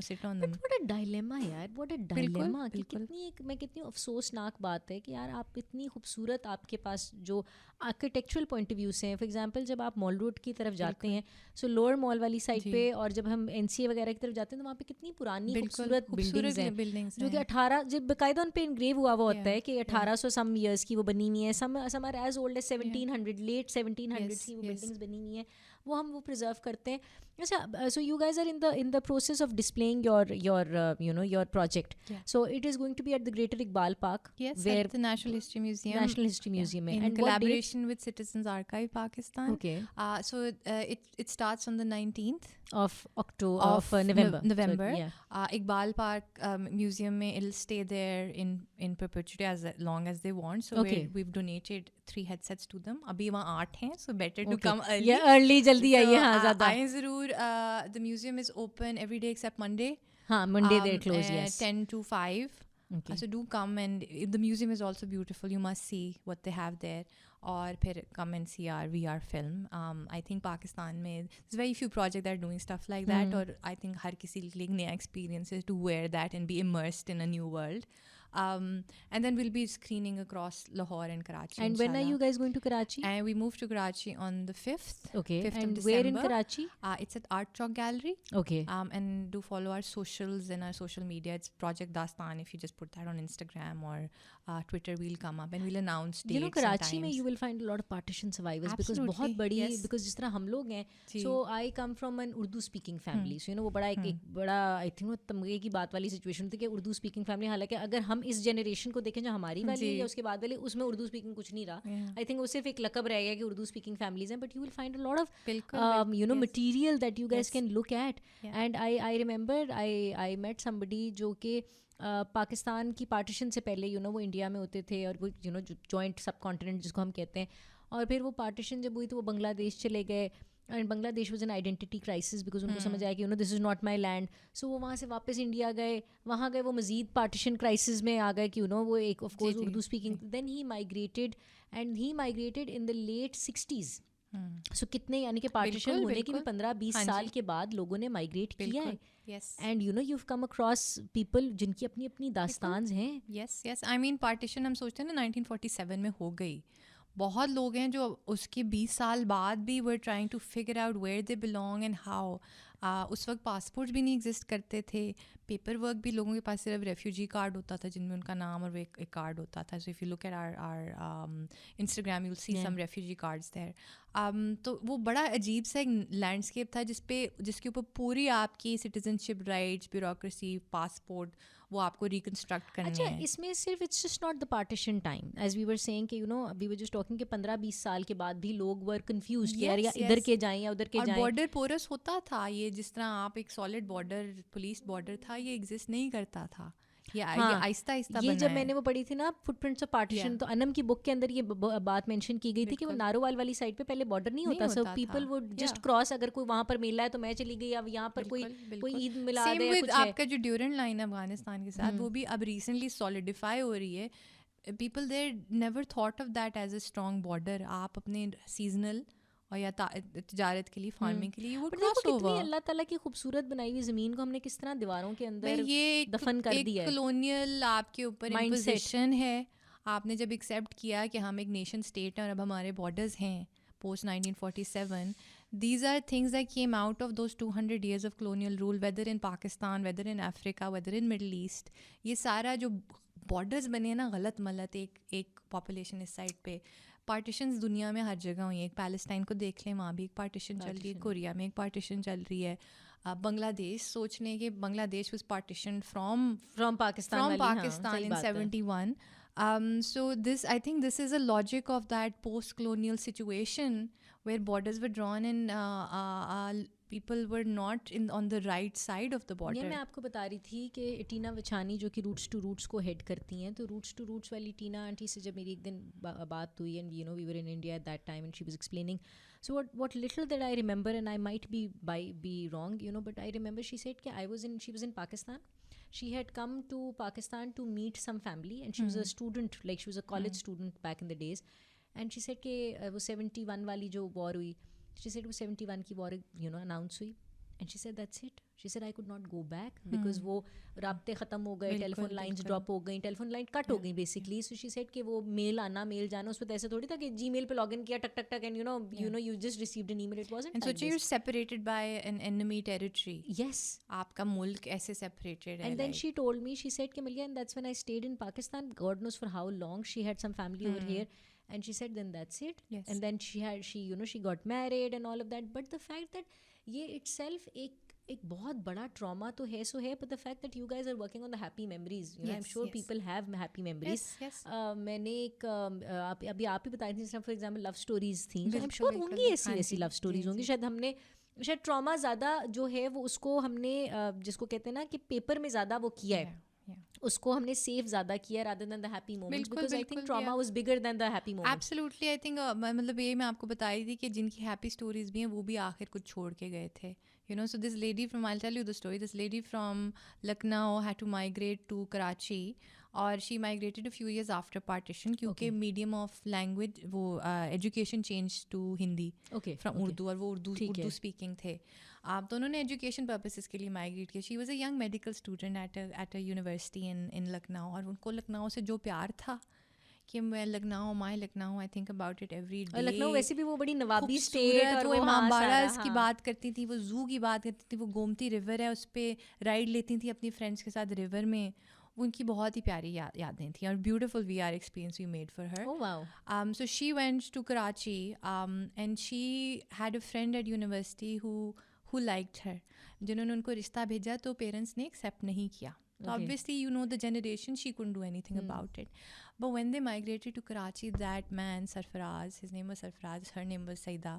sit on them. But what a dilemma यार, what a dilemma. कितनी अफसोसनाक बात है कि यार आप इतनी खूबसूरत, आपके पास जो आर्किटेक्चुरल पॉइंट ऑफ व्यू से हैं. फॉर एग्जांपल जब आप मॉल रोड की तरफ जाते हैं, सो लोअर मॉल वाली साइड पे, और जब हम NCA वगैरह की तरफ जाते हैं तो वहाँ पे कितनी पुरानी खूबसूरत बिल्डिंग्स हैं जो कि 18 जब बाकायदा उन पे इनग्रेव हुआ होता है कि 1800 सम ईयर्स की वो बनी हुई है. Some are as old as 1700, late 1700s की वो बिल्डिंग्स बनी हुई हैं. वो प्रिजर्व करते हैं. अच्छा, so you guys are in the process of displaying your project. So it is going to be at the Greater Iqbal Park. Yes, where at the National History Museum. In and collaboration with Citizens Archive Pakistan. Okay. So it starts on the 19th of November. November. Iqbal Park Museum में it'll stay there in perpetuity as long as they want. So we've donated 3 headsets to them. अभी वहाँ 8 हैं, so better to come early. Yeah, early जल्दी आइए. हाँ, ज़्यादा आएं ज़रूर. The museum is open every day except Monday. हाँ, Monday they're closed. Yes. 10 to 5. Okay. So do come, and the museum is also beautiful. You must see what they have there. और फिर come and see our VR film. I think Pakistan में there's very few projects that are doing stuff like that. और I think हर किसी के लिए एक नया experience is to wear that and be immersed in a new world. And then we'll be screening across Lahore and Karachi. And when are you guys going to Karachi? And we move to Karachi on the 5th. Okay. 5th and of where December. in Karachi? It's at Art Chalk Gallery. Okay. And do follow our socials and our social media. It's Project Dastan. If you just put that on Instagram or Twitter, we'll come up and we'll announce dates. Karachi में you will find a lot of partition survivors. Absolutely. Because बहुत बड़ी, yes. because जिस तरह हम लोग हैं, so I come from an Urdu speaking family. So वो बड़ा एक बड़ा I think वो तमगे की बात वाली situation थी कि Urdu speaking family. हालांकि अगर हम इस generation को देखें जो हमारी वाली है या उसके बाद वाली, उसमें उर्दू स्पीकिंग कुछ नहीं रहा. आई थिंक वो सिर्फ एक लकब रह गया कि उर्दू स्पीकिंग फैमिलीज हैं. But you will find a lot of material that you guys can look at. And I remember I met somebody जो कि पाकिस्तान की पार्टीशन से पहले वो इंडिया में होते थे, और वो जॉइंट सब कॉन्टिनेंट जिसको हम कहते हैं, और फिर वो पार्टीशन जब हुई तो वो बांग्लादेश चले गए. And Bangladesh was an identity crisis because उनको समझ आया कि this is not my land. So वो वहाँ से वापस इंडिया गए, वहाँ गए वो मज़ीद पार्टीशन क्राइसिस में आ गए कि वो एक of course Urdu speaking. Then he migrated in the late 60s. So कितने, यानी कि पार्टीशन होने के भी 15-20 साल के बाद लोगों ने माइग्रेट किया है. And you've come across people जिनकी अपनी अपनी दास्तान्स हैं. yes I mean पार्टीशन हम सोचते हैं ना 1947 में हो गई. बहुत लोग हैं जो उसके 20 साल बाद भी were trying to figure out where they belong and how. उस वक्त पासपोर्ट भी नहीं एग्जिस्ट करते थे, पेपर वर्क भी लोगों के पास सिर्फ रेफ्यूजी कार्ड होता था जिनमें उनका नाम और एक कार्ड होता था. So if you look at our Instagram you will see some refugee cards there. तो वो बड़ा अजीब सा एक लैंडस्केप था जिसके ऊपर पूरी आपकी सिटीजनशिप राइट्स, ब्यूरोक्रेसी, पासपोर्ट वो आपको रिकंस्ट्रक्ट करने हैं. अच्छा, इसमें सिर्फ it's just not the partition time as we were saying कि वी वर जस्ट टॉकिंग कि 15-20 साल के बाद भी लोग वर कंफ्यूज्ड यार या इधर के जाएं या उधर के जाएं. बॉर्डर पोरस होता था. ये जिस तरह आप एक सॉलिड बॉर्डर, पुलिस बॉर्डर था, ये एग्जिस्ट नहीं करता था. ये हाँ, आहिस्ता आहिस्ता ये बना जब है। मैंने वो पढ़ी थी ना फुटप्रिंट्स ऑफ पार्टीशन, तो अनम की बुक के अंदर ये बात मेंशन की गई थी कि वो बिल्कुल। नारोवाल वाली साइड पे पहले बॉर्डर नहीं नहीं होता, सो होता पीपल था। Would just Yeah. क्रॉस, अगर कोई वहाँ पर मेला है तो मैं चली गई, अब यहाँ पर कोई बिल्कुल कोई बिल्कुल ईद मिलाद सेम है या विद कुछ है। आपका जो ड्यूरन लाइन है अफगानिस्तान के साथ, वो भी अब रिसेंटली सॉलिडिफाई हो रही है। People there never thought of that as a strong border. आप अपने सीजनल और या तजारत के लिए, फार्मिंग के लिए वो बट क्रॉस देखो कितनी ओवर। अल्लाह ताला की खूबसूरत बनाई हुई ज़मीन को हमने किस तरह दीवारों के भाई अंदर ये दफन कर एक दिया है। कॉलोनियल आपके ऊपर Mindset. इम्पोजिशन है। आपने जब एक्सेप्ट किया कि हम एक नेशन स्टेट हैं और अब हमारे बॉर्डर्स हैं post 1947, these are things that came out of those 200 years of colonial rule, whether in Pakistan, whether in Africa, whether in Middle East. ये सारा जो बॉर्डर्स बने ना गलत मलत, एक पॉपुलेशन इस साइड पे, पार्टीशंस दुनिया में हर जगह हुई है। एक पैलेस्टाइन को देख लें, वहाँ भी एक पार्टीशन चल रही है, कोरिया में एक पार्टीशन चल रही है। बांग्लादेश सोच लें कि Bangladesh was partitioned from Pakistan from वाली, हाँ, Pakistan सही in बात है। 71. So I think this is a logic of that post-colonial situation where borders were drawn and people were not on the right side of the ये border. मैं आपको बता रही थी कि टीना वछानी जो कि रूट्स टू रूट्स को हेड करती हैं, तो रूट्स टू रूट्स वाली टीना आंटी से जब मेरी एक दिन बात हुई, and you know we were in India at that time, and she was explaining, so what little that I remember, and I might be wrong, you know, but I remember she said कि she was in Pakistan. She had come to Pakistan to meet some family, and she was a student, like she was a college student back in the days, and she said कि वो 71 वाली जो war हुई, she said वो 71 की war, you know, announce हुई, and she said that's it. She said I could not go back because वो राब्ते ख़त्म हो गए, टेलीफोन लाइंस ड्रॉप हो गई, टेलीफोन लाइन कट हो गई बेसिकली। सो शी सेड कि वो मेल आना मेल जाना, उस पर ऐसे थोड़ी था कि जीमेल पे लॉगिन किया टक टक टक and you just received an email. It wasn't And like so you're this. separated by an enemy territory. Yes. आपका मुल्क ऐसे separated है, And then like. she told me, she said कि Malia, and that's when I stayed in Pakistan, God knows for how long. She had some family over here, and she said then that's it. Yes. And then she got married and all of that. But the fact that ये itself एक बहुत बड़ा trauma तो है, so है, but the fact that you guys are working on the happy memories, you know, I'm Yes, sure yes. people have happy memories. Yes. मैंने एक अभी आप ही बताई थी, फॉर एग्जाम्पल लव स्टोरीज थी, so I'm बिल्कुल, sure बिल्कुल, होंगी ऐसी हाँ वैसी जी, लव स्टोरीज जी, होंगी। जी। शायद ट्रॉमा ज़्यादा जो है वो उसको हमने जिसको कहते हैं ना कि पेपर में ज़्यादा वो किया है, उसको हमने सेव ज़्यादा किया rather than the happy moments, बिल्कुल, because I think बिल्कुल, trauma yeah. was bigger than the happy moments. Absolutely. I think मतलब ये मैं आपको बता रही थी कि जिनकी हैप्पी स्टोरीज भी हैं वो भी आखिर कुछ छोड़ के गए थे, you know. So this lady from, I tell you the story, this lady from Lucknow had to migrate to Karachi, और she migrated a few years after partition, क्योंकि मीडियम ऑफ लैंग्वेज वो education change to Hindi Okay, from okay. Urdu, और वो Urdu speaking थे। तो उन्होंने education purposes के लिए माइग्रेट किया। She was a young medical student at a university in Lucknow, और उनको लखनऊ से जो प्यार था कि मैं Lucknow, my Lucknow, I think about it every day. और लखनऊ वैसे भी वो बड़ी नवाबी खूबसूरत, स्टेट, और वो हाँ, इमामबाड़ा सारा, की हाँ। बात करती थी, वो जू की बात करती थी, वो गोमती रिवर है उस पर राइड लेती थी अपनी फ्रेंड्स के साथ रिवर में। वो उनकी बहुत ही प्यारी यादें थी, और beautiful VR experience we made for her. Oh wow. So she went to Karachi, and she had a friend at university who liked her. जिन्होंने उनको रिश्ता भेजा तो पेरेंट्स ने एक्सेप्ट नहीं किया। So Okay. obviously, you know, the generation, she couldn't do anything about it. But when they migrated to Karachi, that man, Sarfaraz, his name was Sarfaraz, her name was Saida,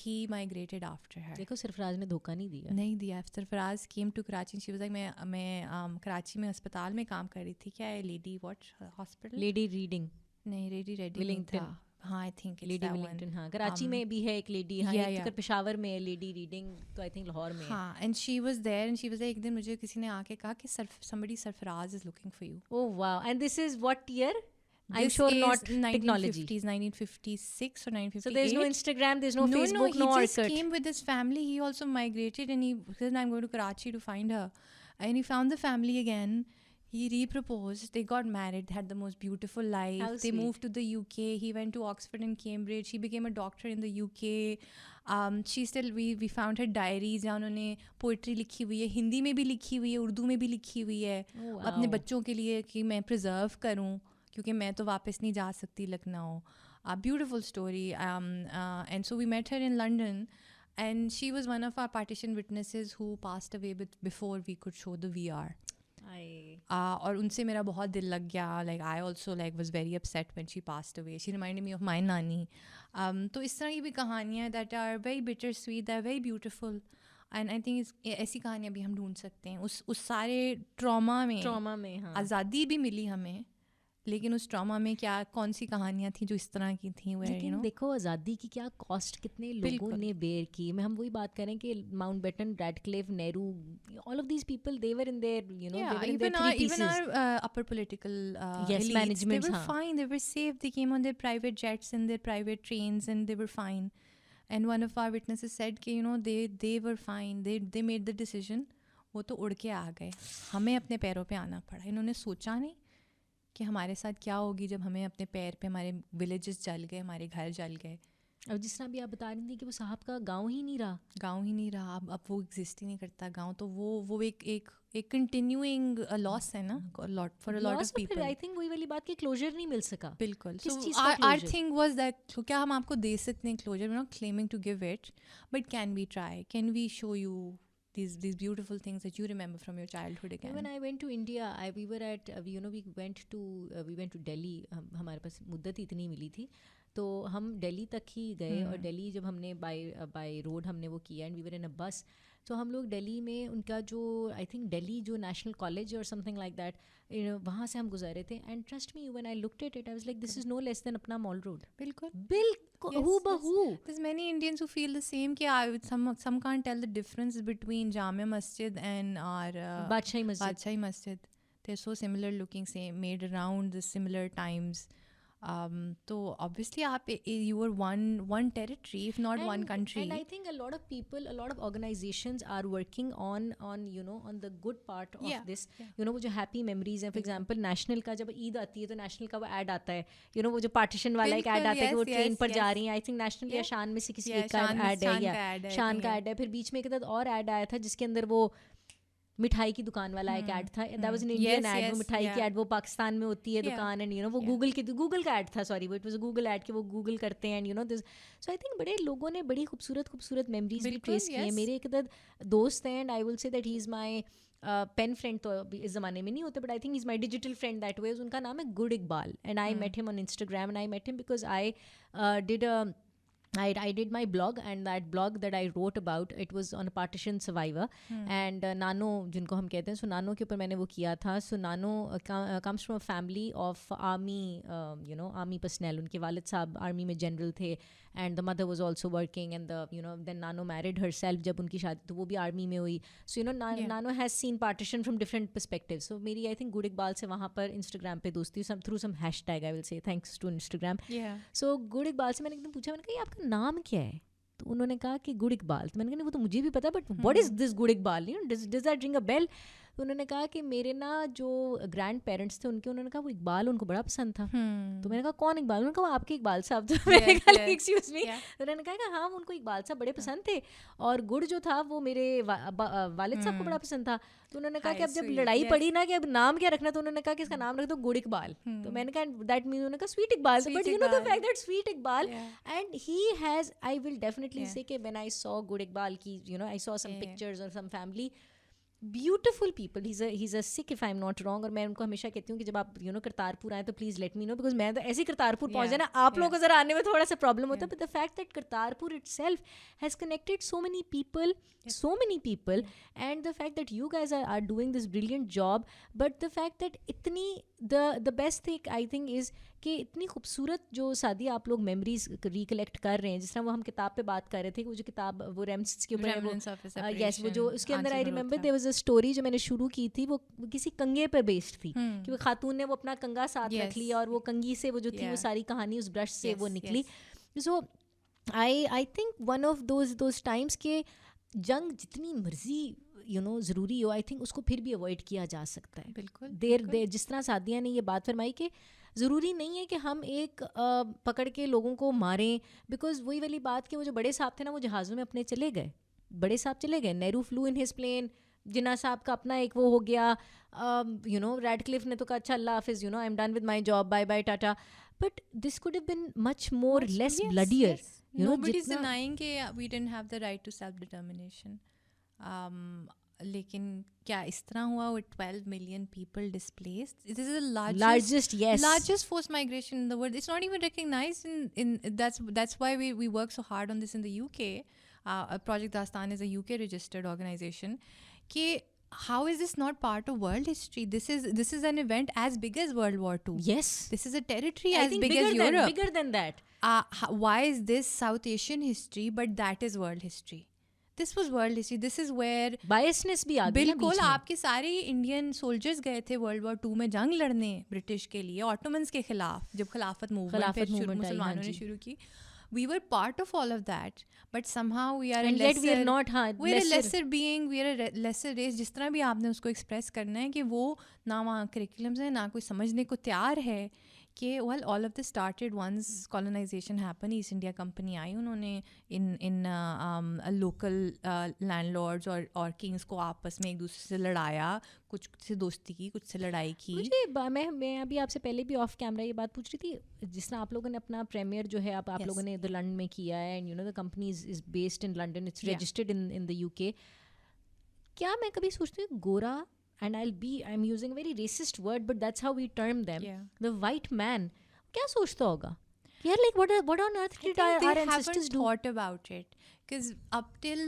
he migrated after her. देखो सरफराज ने धोखा नहीं दिया। नहीं दिया। Sarfaraz came to Karachi and she was like, मैं कराची में अस्पताल में काम कर रही थी। क्या है lady what hospital? Lady reading, नहीं, लेडी रेडी Wellington. था। हाँ, आई थिंक लेडी विलिंगटन, हाँ, कराची में भी है एक लेडी, हाँ, yeah, एक yeah. तो पेशावर में है लेडी रीडिंग, तो आई थिंक लाहौर में है। हाँ, and she was there, and she was एक दिन मुझे किसी ने आके कहा कि somebody Sarfaraz is looking for you. Oh wow. And this is what year? I'm This sure is not technology. 1950s, 1956 or 1958. So there's no Instagram, there's no Facebook, he no just Orkut. came with his family. He also migrated, and he said, I'm going to Karachi to find her. And he found the family again. He re-proposed. They got married. They had the most beautiful life. How They sweet. moved to the UK. He went to Oxford and Cambridge. He became a doctor in the UK. She still, we found her diaries. जहाँ उन्होंने poetry लिखी हुई है, हिंदी में भी लिखी हुई है, उर्दू में भी लिखी हुई है, Oh, अपने wow. बच्चों के लिए कि मैं प्रिजर्व करूँ, क्योंकि मैं तो वापस नहीं जा सकती Lucknow. Beautiful story. And so we met her in London, and she was one of our partition witnesses who passed away before we could show the VR. और उनसे मेरा बहुत दिल लग गया। Like I also like was very upset when she passed away. She reminded me of my nani. तो इस तरह की भी कहानियाँ that are very bittersweet, that are very beautiful. And I think ऐसी कहानियाँ भी हम ढूंढ सकते हैं उस सारे ट्रॉमा में हाँ आज़ादी भी मिली हमें, लेकिन उस ट्रॉमा में क्या कौन सी कहानियाँ थी जो इस तरह की थी, लेकिन देखो आज़ादी की क्या कॉस्ट कितने लोगों बिल्कुल। ने बेयर की। मैं हम वही बात करें कि Mountbatten, Radcliffe, Nehru, all of these people they were in their you know they were in their three even pieces. our upper political Yes, elites, they managements, were हाँ. fine, they were safe, they came on their private jets and their private trains and they were fine. And one of our witnesses said कि they were fine, they made the decision, वो तो उड़ के आ गए, हमें अपने पैरों पे आना पड़ा। इन्होंने सोचा नहीं कि हमारे साथ क्या होगी जब हमें अपने पैर पे, हमारे विलेजेस जल गए, हमारे घर जल गए। अब जिस तरह भी आप बता रही थी कि वो साहब का गांव ही नहीं रहा, अब वो एग्जिस्ट ही नहीं करता गांव, तो वो एक कंटिन्यूइंग लॉस है ना for a lot of people. I think वही वाली बात कि क्लोजर नहीं मिल सका। बिल्कुल। किस सो चीज़ का our closure? Thing was that क्या हम आपको दे सकते हैं closure, we are not claiming to give it, but can we try, can we show you these beautiful things that you remember from your childhood again? When I went to India, we were at we went to Delhi. हमारे पास मुद्दत इतनी मिली थी तो हम दिल्ली तक ही गए और दिल्ली जब हमने बाय रोड हमने वो किया एंड वी वर इन अ बस, तो हम लोग दिल्ली में उनका जो आई थिंक दिल्ली जो नेशनल कॉलेज और समथिंग लाइक दैट, वहाँ से हम गुजारे थे and trust me when I looked at it I was like this is no less than अपना मॉल रोड। बिल्कुल हू बहू। There's many Indians who feel the same कि some can't tell the difference between Jamia Masjid and our Badshai Masjid. They're so similar looking, same, made around the similar times. So obviously you were one territory, if not one country. And I think a lot of people, a lot of organizations are working on on the good part of this. वो जो happy memories हैं, for example national का जब ईद आती है तो national का वो ad आता है, वो जो partition वाला एक ad आता है कि वो ट्रेन पर जा रही हैं, I think national या शान में से किसी एक का ad है या शान का ad है। फिर बीच में एक और ad आया था जिसके अंदर वो मिठाई की दुकान वाला एक ऐड था, that was an Indian add, वो मिठाई की ऐड वो पाकिस्तान में होती है दुकान एंड वो गूगल का ऐड था, सॉरी वो it was a Google add कि वो गूगल करते हैं and this. So I think बड़े लोगों ने बड़ी खूबसूरत मेमोरीज भी ट्रेस की हैं। मेरे एक दोस्त हैं and I will say that he is my pen friend, तो इस ज़माने में नहीं होते but I think is my digital friend that way. उनका नाम है Gur Iqbal and I met him on Instagram and I met him because I did I did my blog and that blog that I wrote about it was on a partition survivor and Nano जिनको हम कहते हैं, so Nano के ऊपर मैंने वो किया था। So Nano comes from a family of army army personnel, उनके वालिद साहब आर्मी में जनरल थे and the mother was also working and then Nano married herself जब उनकी शादी तो वो भी आर्मी में हुई। So Nano has seen partition from different perspectives. So मेरी I think गुड इकबाल से वहाँ पर Instagram पे दोस्ती through some hashtag I will say thanks to Instagram. So good Iqbal से मैंने एकदम पूछा, मैंने कहा आपका नाम क्या है? तो उन्होंने कहा कि गुड इकबाल। तो मैंने कहा नहीं वो तो मुझे भी पता but what is this Gur Iqbal, does that ring a bell? तो उन्होंने कहा कि मेरे ना जो ग्रैंड पेरेंट्स थे उनके, उन्होंने कहा वो इकबाल उनको बड़ा पसंद था। तो मैंने कहा कौन इकबाल? उन्होंने कहा आपके इकबाल साहब। तो मैंने कहा एक्सक्यूज मी। तो उन्होंने कहा कि हाँ उनको इकबाल साहब बड़े पसंद थे और गुड़ जो था वो मेरे वालिद साहब को बड़ा पसंद था। तो उन्होंने कहा कि अब जब लड़ाई पड़ी ना कि अब नाम क्या रखना, तो उन्होंने कहा कि इसका नाम रख दो गुड़ इकबाल। तो मैंने कहा दैट मीन, उन्होंने कहा sweet Iqbal, but you know the fact that sweet Iqbal and he has, I will definitely से कि व्हेन आई सॉ गुड़ इकबाल की आई सॉ सम पिक्चर्स और some family beautiful people, he's a Sikh if I'm not wrong। और मैं उनको हमेशा कहती हूँ कि जब आप करतारपुर आए तो please let me know, because मैं तो ऐसे ही करतारपुर पहुँच जाए ना, आप लोगों को ज़रा आने में थोड़ा सा प्रॉब्लम होता है, but the fact that Kartarpur itself has connected so many people and the fact that you guys are doing this brilliant job, but the fact that इतनी the best thing I think is कि इतनी खूबसूरत जो शादी आप लोग memories recollect कर रहे हैं, जिस तरह वो हम किताब पे बात कर रहे थे, वो जो किताब वो रेम्स के ऊपर है वो यस, वो जो उसके अंदर I remember there was a story जो मैंने शुरू की थी, वो किसी कंगे पर बेस्ड थी कि वो खातून ने वो अपना कंगा साथ रख लिया और वो कंगी से वो जो थी वो सारी कहानी उस ब्रश से वो निकली। So I think one of those times के जंग जितनी मर्जी ज़रूरी हो, आई थिंक उसको फिर भी अवॉइड किया जा सकता है। बिल्कुल देर जिस तरह सादिया ने ये बात फरमाई कि ज़रूरी नहीं है कि हम एक पकड़ के लोगों को मारें, बिकॉज वही वाली बात कि वो जो बड़े साहब थे ना वो जहाज़ों में अपने चले गए, बड़े साहब चले गए, Nehru flew in his plane, Jinnah साहब का अपना एक वो हो गया, रैडक्लिफ ने तो कहा अच्छा अल्लाह हाफिज़, I am done with my job, bye bye tata, but this could have been much more less bloodier. Nobody is denying कि we didn't have the right to self-determination. लेकिन क्या इस तरह हुआ with 12 million people displaced? This is the largest forced migration in the world. It's not even recognized in that's why we work so hard on this in the UK. Project Dastan is a UK registered organization, कि how is this not part of world history? This is an event as big as World War II. Yes. This is a territory I as think big as Europe. bigger than that. Why is this South Asian history but that is world history? This was world history. This is where Biasness भी आ गई ना बिल्कुल बीच में. आपके सारे Indian soldiers गए थे world war 2 में जंग लड़ने ब्रिटिश के लिए, ऑटोमन्स के खिलाफ, जब खिलाफत मूवमेंट मुसलमानों ने शुरू की. We were part of all of that, but somehow we are And a yet we are lesser, not, we're a lesser being, we are a lesser race. जिस तरह भी आपने उसको एक्सप्रेस करना है कि वो ना वहाँ करिकुलम्स है, ना कोई समझने को तैयार है कि well all of this started once colonization happened. East India Company आई, उन्होंने in local landlords और kings को आपस में एक दूसरे से लड़ाया, कुछ से दोस्ती की, कुछ से लड़ाई की. मुझे मैं अभी आपसे पहले भी ऑफ कैमरा ये बात पूछ रही थी, जिस तरह आप लोगों ने अपना प्रीमियर जो है आप लोगों ने इधर लंदन में किया है, and you know the company is based in London, it's registered in the UK. क्या मैं कभी सोचती हूँ गोरा, and I'm using a very racist word, but that's how we term them, the white man, क्या सोचता होगा यार, like what on earth did our ancestors do? Thought about it, because up till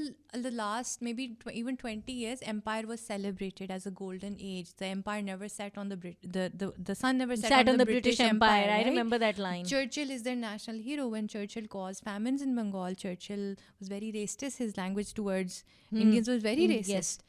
the last maybe even 20 years empire was celebrated as a golden age. The empire never sat on the sun never sat on the British Empire, I right? remember that line. Churchill is their national hero. When Churchill caused famines in Bengal, Churchill was very racist. His language towards Indians was very racist.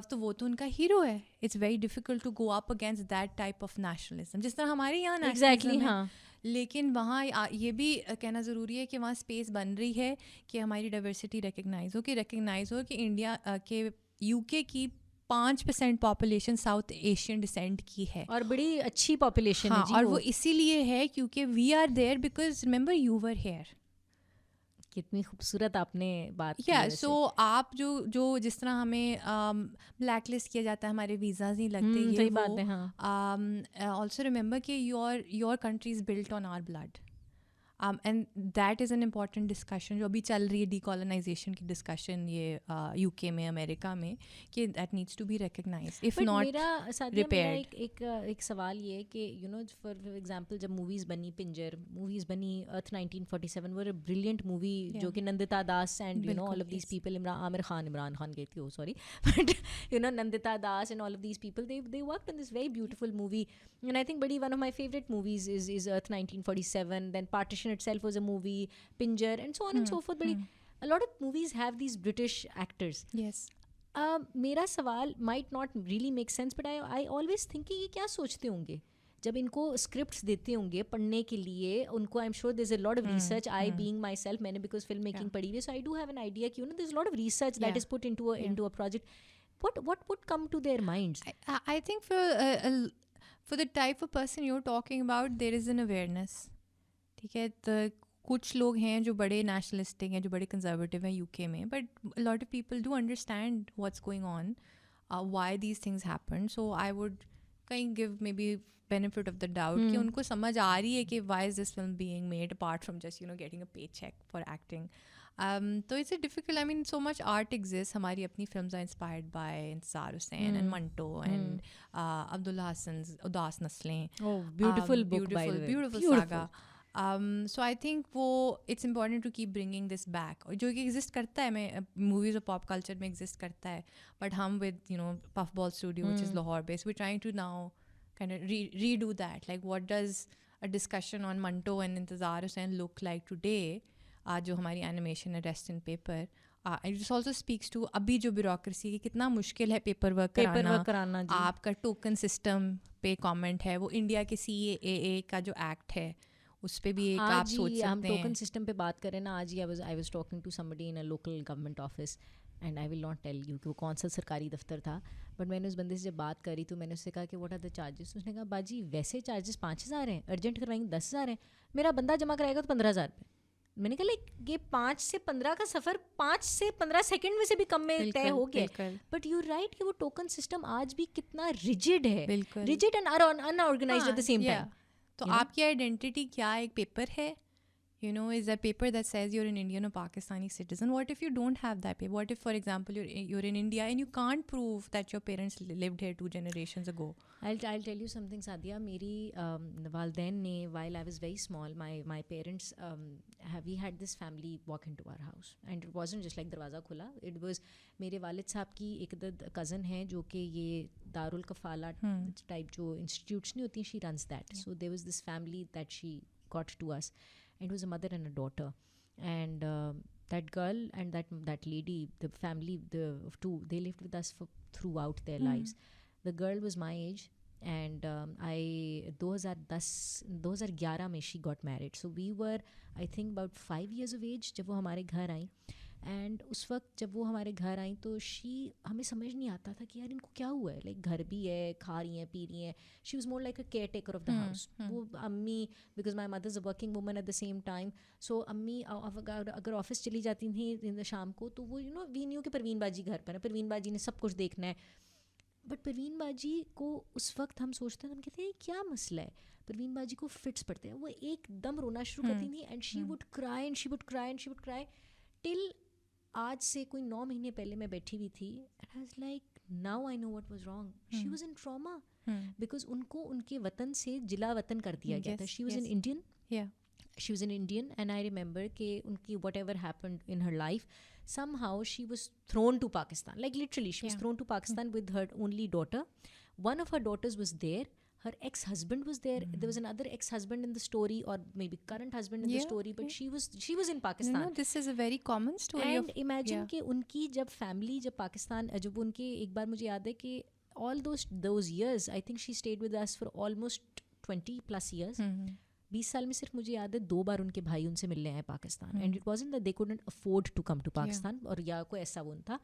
तो वो तो उनका hero है. It's very difficult to go up against that type of nationalism, जिस तरह हमारे यहाँ nationalism है. हाँ. लेकिन वहाँ ये भी कहना ज़रूरी है कि वहाँ स्पेस बन रही है कि हमारी डाइवर्सिटी रिकग्नाइज हो कि इंडिया के UK की 5% पॉपुलेशन साउथ एशियन डिसेंट की है, और बड़ी अच्छी पॉपुलेशन है जी. और वो इसीलिए है क्योंकि we are there because remember you were here. कितनी खूबसूरत आपने बात की. सो आप जो जिस तरह हमें ब्लैक लिस्ट किया जाता है, हमारे वीज़ाज नहीं लगते, सही बात है. हाँ. ऑल्सो रिमेंबर कि your country is built on our blood, and that is an important discussion जो अभी चल रही है, डीकोलोनाइजेशन की डिस्कशन ये UK में, अमेरिका में, कि that needs to be recognised if not repaired. एक सवाल ये है कि यू नो फॉर एग्जांपल जब मूवीज़ बनी, पिंजर मूवीज़ बनी, अर्थ 1947 वर अ ब्रिलियंट मूवी जो कि Nandita Das and you know all of these people, Imran Khan कहती हो sorry, but you know Nandita Das and all of these people they worked on this very beautiful movie, and I think badi one of my favorite movies is Earth 1947. Then Partition itself was a movie, Pinjar, and so on and so forth. But a lot of movies have these British actors. Yes. मेरा सवाल might not really make sense, but I always think कि ये क्या सोचते होंगे जब इनको scripts देते होंगे पढ़ने के लिए. उनको I am sure there is a lot of research. I being my self, मैंने बिकॉज फिल्म मेकिंग पढ़ी हुई, so I do have an idea कि you know there is lot of research that is put into a project. What would come to their minds? I think for the type of person you're talking about, there is an awareness. ठीक है, तो कुछ लोग हैं जो बड़े nationalistic हैं, जो बड़े कंजर्वेटिव हैं UK में, but a lot of people do understand what's going on, why these things happen. So I would कहीं give maybe benefit of the doubt कि उनको समझ आ रही है कि why is this film being made apart from just getting a paycheck for acting. तो it's a difficult, I mean so much art exists. हमारी अपनी films are inspired by इंतज़ार Hussain and Manto and Abdullah Hassan's उदास नस्लें. Oh, beautiful book, by the way. Beautiful saga. So I think वो it's important to keep bringing this back. जो कि exist करता है, मैं movies और pop culture में exist करता है, but हम with Puffball Studio which is Lahore based, we're trying to now kind of redo that. Like what does a discussion on Manto and इंतज़ार हुसैन look like today? जो हमारी animation है rest in paper. It just also speaks to अभी जो bureaucracy की कितना मुश्किल है पेपर वर्क कराना. आपका टोकन सिस्टम पे कमेंट है, वो इंडिया के CAA का जो एक्ट है उस पर भी एक आप सोच सकते हैं. हम टोकन सिस्टम पे बात करें ना, आज ही I was talking to somebody in a local government office, and I will not tell you कि वो कौन सा सरकारी दफ्तर था, बट मैंने उस बंदे से जब बात करी तो मैंने उससे कहा कि व्हाट आर द चार्जेस. उसने कहा बाजी वैसे चार्जेस 5,000 हैं, अर्जेंट करवाएंगे 10,000 हैं, मेरा बंदा जमा कराएगा तो 15,000 रुपये. मैंने कहा लाइक ये 5 से 15 का सफ़र 5 से 15 सेकंड में से भी कम में तय हो गया. बट यू राइट कि वो टोकन सिस्टम आज भी कितना रिजिड है, rigid and unorganised eight the same time. तो आपकी आइडेंटिटी क्या एक पेपर है, You know, is a paper that says you're an Indian or Pakistani citizen. What if you don't have that paper? What if, for example, you're in India and you can't prove that your parents lived here 2 generations ago? I'll tell you something, Sadia. मेरी वालदैन ने, while I was very small, my parents we had this family walk into our house, and it wasn't just like दरवाज़ा खुला. It was मेरे वालिद साहब की एक cousin है जो कि ये दारुल कफ़ाला टाइप जो इंस्टीट्यूट्स नहीं होती, she runs that. So there was this family that she got to us, and it was a mother and a daughter, and that girl and that lady, the family, the two, they lived with us throughout their lives. The girl was my age, and I 2011 में she got married. So we were, I think, about 5 years of age जब वो हमारे घर आई. And उस वक्त जब वो हमारे घर आई तो हमें समझ नहीं आता था कि यार इनको क्या हुआ है. लाइक घर भी है, खा रही हैं, पी रही हैं. She was more like a caretaker of the house. वो अम्मी, because my mother is a working woman at the same time, so अम्मी अगर ऑफिस चली जाती थी शाम को तो वो वी न्यू कि परवीन बाजी घर पर है, परवीन बाजी ने सब कुछ देखना है. बट परवीन बाजी को उस वक्त हम सोचते हैं, हम कहते हैं क्या मसला है. परवीन बाजी को फिट्स पड़ते हैं, वो एकदम रोना शुरू करती थी, and she would cry and she would cry and she would cry till आज से कोई 9 महीने पहले मैं बैठी हुई थी, and I was like now I know what was wrong. She was in trauma because उनको उनके वतन से जिला वतन कर दिया गया था. She was an Indian, she was an Indian, and I remember कि उनकी whatever happened in her life, somehow she was thrown to Pakistan. Like literally, she was thrown to Pakistan with her only daughter. One of her daughters was there. Her ex-husband was there. There was another ex-husband in the story, or maybe current husband in the story, but she was in Pakistan. No, this is a very common story. And imagine कि उनकी जब family जब पाकिस्तान, जब उनके एक बार मुझे याद है कि all those years, I think she stayed with us for almost 20 plus years. 20 साल में सिर्फ मुझे याद है 2 बार उनके भाई उनसे मिलने आए Pakistan. And it wasn't that they couldn't afford to come to Pakistan, और या कोई ऐसा वो था,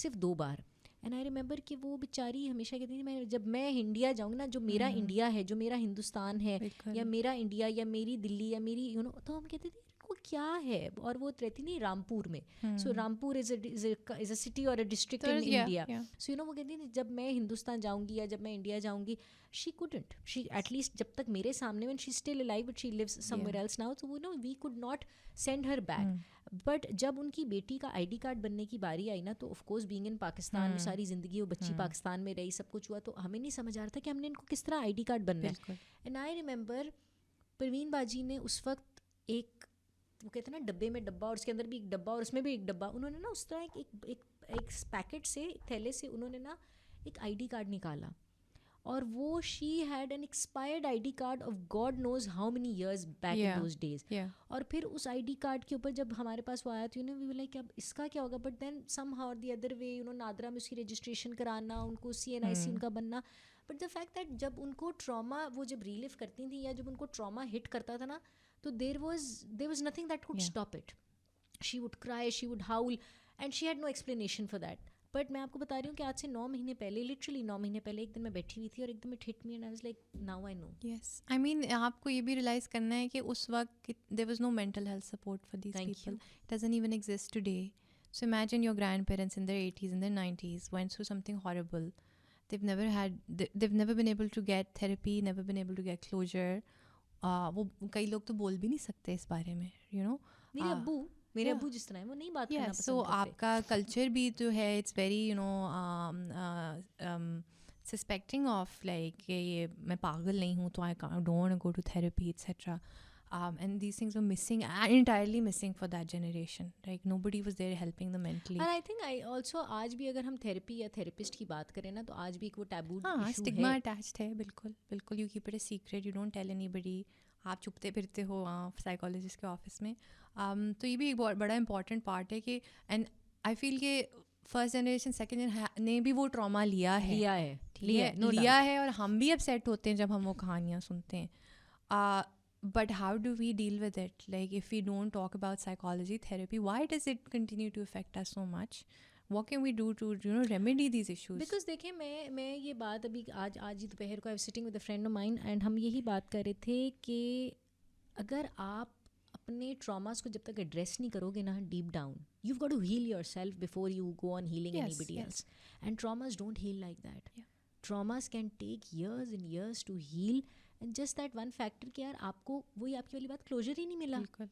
सिर्फ 2 बार. एंड आई रिमेंबर कि वो बेचारी हमेशा कहती थी, जब मैं इंडिया जाऊँगी ना, जो मेरा इंडिया है, जो मेरा हिंदुस्तान है, या मेरा इंडिया या मेरी दिल्ली या मेरी तो हम कहते थे को क्या है. और वो रहती नहीं रामपुर में. सो रामपुर इज़ अ सिटी और अ डिस्ट्रिक्ट इन इंडिया. सो वो कहती थी जब मैं हिंदुस्तान जाऊँगी या जब मैं इंडिया जाऊँगी. शी कुडंट, शी एटलीस्ट जब तक मेरे सामने, when she still alive but she lives somewhere else now, तो we could not send her back. But जब उनकी बेटी का ID कार्ड बनने की बारी आई ना, तो ऑफकोर्स बीइंग इन पाकिस्तान, सारी ज़िंदगी वो बच्ची पाकिस्तान में रही, सब कुछ हुआ, तो हमें नहीं समझ आ रहा था कि हमने इनको किस तरह ID कार्ड बनना है. एंड आई रिमेंबर परवीन बाजी ने उस वक्त एक, वो कहते हैं ना डब्बे में डब्बा, और उसके अंदर भी एक डब्बा और उसमें भी एक डब्बा, उन्होंने ना उस तरह एक पैकेट से, एक थैले से उन्होंने ना एक ID कार्ड निकाला. और वो she had an expired ID card of God knows how many years back in those days. और फिर उस ID कार्ड के ऊपर जब हमारे पास वो आया, तो वी वर लाइक अब इसका क्या होगा. But then somehow the other way NADRA में उसकी रजिस्ट्रेशन कराना, उनको CNIC उनका बनना. बट द फैक्ट दैट जब उनको ट्रॉमा, वो जब रिलीव करती थी या जब उनको ट्रॉमा हिट करता था ना, तो there was nothing that could stop it. She would cry, she would howl, and she had no explanation for that. But मैं आपको बता रही हूँ कि आज से 9 महीने पहले, लिटरली 9 महीने पहले, एक दिन मैं बैठी हुई थी और एकदम it hit me, and I was like now I know. Yes, I mean आपको ये भी रियलाइज़ करना है कि उस वक्त there was no mental health support for these people. It doesn't even exist today. So imagine your grandparents in their 80s, in their 90s went through something horrible. They've never been able to get therapy, never been able to get closure. वो कई लोग तो बोल भी नहीं सकते इस बारे में, मेरे अब्बू जिस तरह है वो नहीं बात करना पसंद करते. आपका कल्चर भी तो है, it's very suspecting of like ये मैं पागल नहीं हूँ, तो I don't want to go to therapy etcetera. And these things were missing, entirely missing for that generation. Like nobody was there helping them mentally. And I think also आज भी अगर हम थेरेपी या थेरेपिस्ट की बात करें ना, तो आज भी एक वो टैबू स्टिग्मा अटैच्ड है. बिल्कुल you keep it a secret, you don't tell anybody. आप चुपते फिरते हो साइकोलॉजिस्ट के ऑफिस में. तो ये भी एक बहुत बड़ा इंपॉर्टेंट पार्ट है कि, एंड आई फील कि फर्स्ट जनरेशन सेकेंड जनरेशन ने भी वो ट्रॉमा लिया है, और हम भी अपसेट होते हैं जब हम वो कहानियाँ सुनते हैं. But how do we deal with it? Like if we don't talk about psychology, therapy, why does it continue to affect us so much? What can we do to remedy these issues? Because देखिए मैं ये बात अभी आज ही दोपहर को I was sitting with a friend of mine, and हम यही बात कर रहे थे कि अगर आप अपने ट्रॉमास को जब तक एड्रेस नहीं करोगे ना deep down, you've got to heal yourself before you go on healing anybody else. And traumas don't heal like that. traumas can take years and years to heal, and just that one factor कि यार आपको वही आपकी वाली बात closure ही नहीं मिला. बिल्कुल.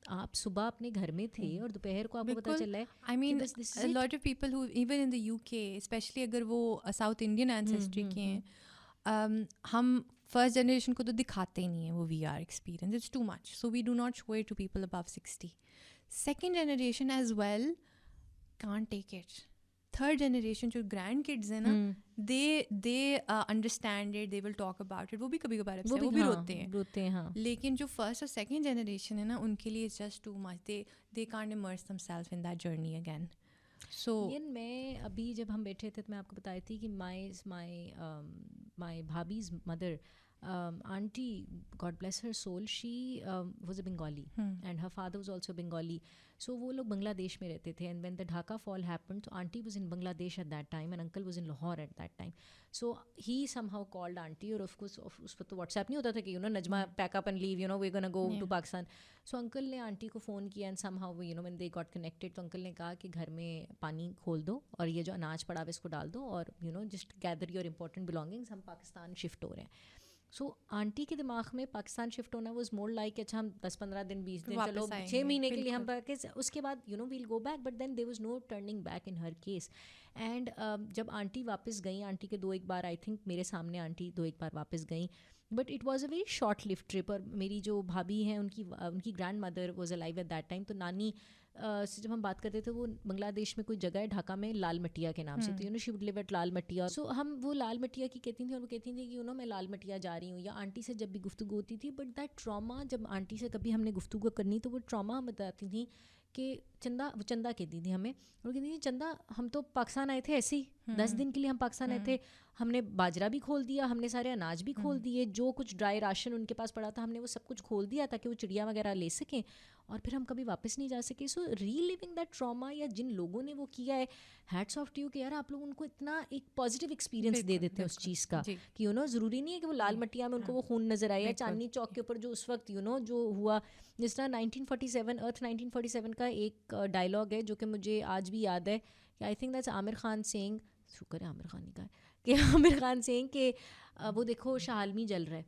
आप सुबह अपने घर में थे और दोपहर को आपको पता बिल्कुल. चला है I mean, बस this is a it. lot of people who even in the UK, especially अगर वो South Indian ancestry के हैं, हम फर्स्ट जनरेशन को तो दिखाते ही नहीं है वो VR experience. It's too much. So we do not show it to people above 60. Second generation as well can't take it. Third generation जो ग्रैंड किड्स हैं ना, they understand it, they will talk about it. वो भी कभी कभार वो भी रोते हैं. हाँ. लेकिन जो फर्स्ट और सेकंड जनरेशन है ना, उनके लिए it's just too much. They can't immerse themselves in that journey again. So मैं अभी जब हम बैठे थे तो मैं आपको बताई थी कि my भाभी's mother, auntie, God bless her soul, she was a Bengali and her father was also Bengali. So वो लोग बांग्लादेश में रहते थे, and when the Dhaka fall happened, so auntie was in Bangladesh at that time and uncle was in Lahore at that time. So he somehow called auntie, और of course उस पर तो WhatsApp नहीं होता था कि Najma pack up and leave, we're gonna go to Pakistan. So uncle ने auntie को फ़ोन किया and somehow when they got connected, तो uncle ने कहा कि घर में पानी खोल दो और ये जो अनाज पड़ा है इसको डाल दो और just gather your important belongings, हम पाकिस्तान शिफ्ट हो रहे हैं. सो आंटी के दिमाग में पाकिस्तान शिफ्ट होना वाज मोर लाइक अच्छा हम 10-15 दिन 20 दिन चलो 6 महीने के लिए हम उसके बाद we'll go back, but then there was no turning back in her case. And जब आंटी वापस गई, आंटी के 2-1 बार आई थिंक मेरे सामने आंटी 2-1 बार वापस गई, but it was a very short live trip. और मेरी जो भाभी हैं उनकी grand mother was alive eight that time. तो नानी से जब हम बात करते थे, वो बांग्लादेश में कोई जगह है ढाका में लाल मटिया के नाम से, तो शी वुड लिव एट लाल मटिया. सो हम वो लाल मटिया की कहती थी और वो कहती थी कि मैं लाल मटिया जा रही हूँ, या आंटी से जब भी गुफ्तगू होती थी. बट दैट ट्रॉमा जब आंटी से कभी हमने गुफ्तगू करनी तो वो ट्रॉमा हम बताती थी कि चंदा कहती थी हमें, और कहती थी चंदा हम तो पाकिस्तान आए थे ऐसे ही 10 दिन के लिए हम पाकिस्तान आए थे, हमने बाजरा भी खोल दिया, हमने सारे अनाज भी खोल दिए, जो कुछ ड्राई राशन उनके पास पड़ा था हमने वो सब कुछ खोल दिया ताकि वो चिड़िया वगैरह ले सकें, और फिर हम कभी वापस नहीं जा सके. सो रीलिविंग दैट ट्रॉमा, या जिन लोगों ने वो किया है, हैट्स ऑफ टू यू कि यार आप लोग उनको इतना एक पॉजिटिव एक्सपीरियंस दे देते हैं उस चीज़ का कि ज़रूरी नहीं है कि वो लाल मटिया में उनको वो खून नज़र आए, या चांदनी चौक के ऊपर जो उस वक्त जो हुआ. जिस तरह 1947 अर्थ 1947 का एक डायलॉग है जो कि मुझे आज भी याद है कि I think that's Aamir Khan saying, शुक्र है आमिर खान नहीं कहा, कि आमिर खान सेइंग कि वो देखो शाह आलमी जल रहा है.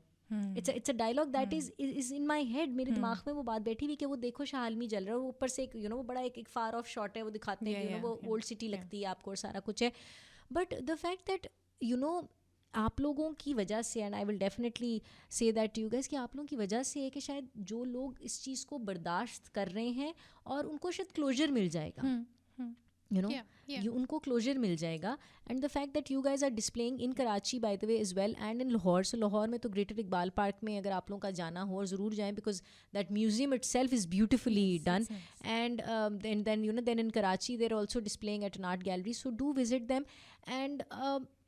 It's a dialogue that is in my head. मेरे दिमाग में वो बात बैठी हुई कि वो देखो शाह आलमी जल रहा है, वो ऊपर से एक वो बड़ा एक फार ऑफ शॉट है, वो दिखाते हैं कि वो ओल्ड सिटी लगती है आपको और सारा कुछ है. बट द फैक्ट दैट आप लोगों की वजह से, and I will definitely say that to you guys, कि आप लोगों की वजह से है कि शायद जो लोग इस चीज़ को बर्दाश्त कर रहे हैं और उनको शायद क्लोजर मिल जाएगा, उनको क्लोजर मिल जाएगा. And the fact that you guys are displaying in Karachi by the way is well and in Lahore. So Lahore में तो ग्रेटर इकबाल पार्क में अगर आप लोगों का जाना हो और ज़रूर जाएं, because that museum it self is beautifully done. And then in Karachi they're also displaying at an art gallery, so do visit them. And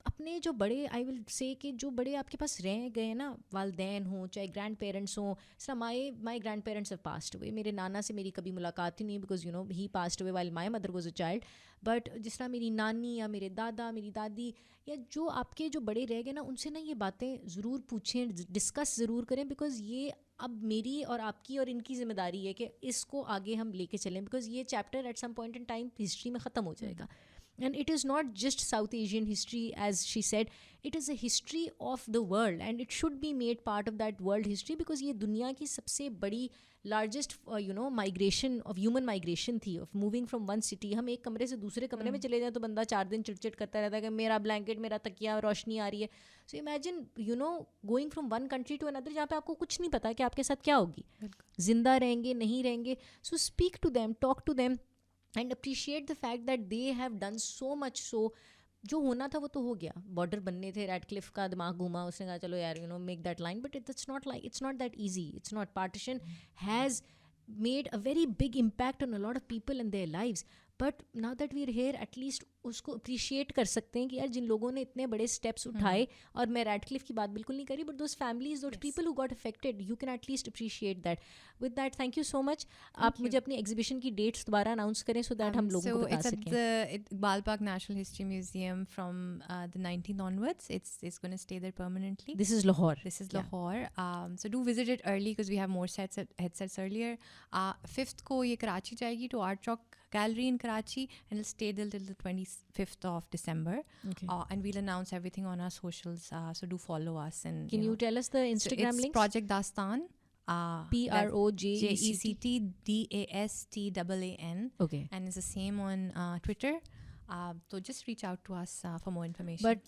अपने जो बड़े, आई विल से कि जो बड़े आपके पास रह गए ना, वालदैन हों चाहे ग्रैंड पेरेंट्स हों. Sir my grand parents have passed away. मेरे नाना से मेरी कभी मुलाकात ही नहीं, because he passed away while my mother was a child. But जिस तरह मेरी नानी या मेरे दादा, मेरी दादी, या जो आपके जो बड़े रह गए ना, उनसे ना ये बातें ज़रूर पूछें, डिस्कस ज़रूर करें, बिकॉज ये अब मेरी और आपकी और इनकी ज़िम्मेदारी है कि इसको आगे हम लेके चलें, बिकॉज ये chapter at some point in time history में ख़त्म हो जाएगा. And it is not just South Asian history, as she said, it is a history of the world, and it should be made part of that world history, because ये दुनिया की सबसे बड़ी largest migration of human migration थी, of moving from one city. हम एक कमरे से दूसरे कमरे में चले जाएं तो बंदा 4 दिन चिड़चिड़ करता रहता है कि मेरा ब्लैंकेट, मेरा तकिया, रोशनी आ रही है. So imagine going from one country to another, जहाँ पे आपको कुछ नहीं पता कि आपके साथ क्या होगी, जिंदा रहेंगे नहीं रहेंगे. So speak to them, talk to them, and appreciate the fact that they have done so much. So जो होना था वो तो हो गया. बॉर्डर बनने थे, रैडक्लिफ का दिमाग घूमा, उसने कहा चलो यार make that line, but it's not that easy. It's not. Partition has made a very big impact on a lot of people in their lives. But now that we are here, at least उसको appreciate कर सकते हैं कि यार जिन लोगों ने इतने बड़े स्टेप्स उठाए, और मैं रैडक्लिफ की बात बिल्कुल नहीं करी, but those families, those people who got affected, you can at least appreciate that. With that thank you so much. आप मुझे अपनी एग्जीबिशन की डेट्स दोबारा अनाउंस करें सो दैट हम लोगों को बता सकें. So it's at the Iqbal Park National History Museum from the 19th onwards. It's going to stay there permanently. This is Lahore. Lahore. So do visit it early because we have more headsets earlier. 5th को ये कराची जाएगी to Art Chalk Gallery in Karachi, and it'll stay there till the 5th of December. Okay. And we'll announce everything on our socials. So do follow us. And Can you tell us the so Instagram it's links? Project Dastan. JECTDASTAAN. Okay. And it's the same on Twitter. So just reach out to us for more information. But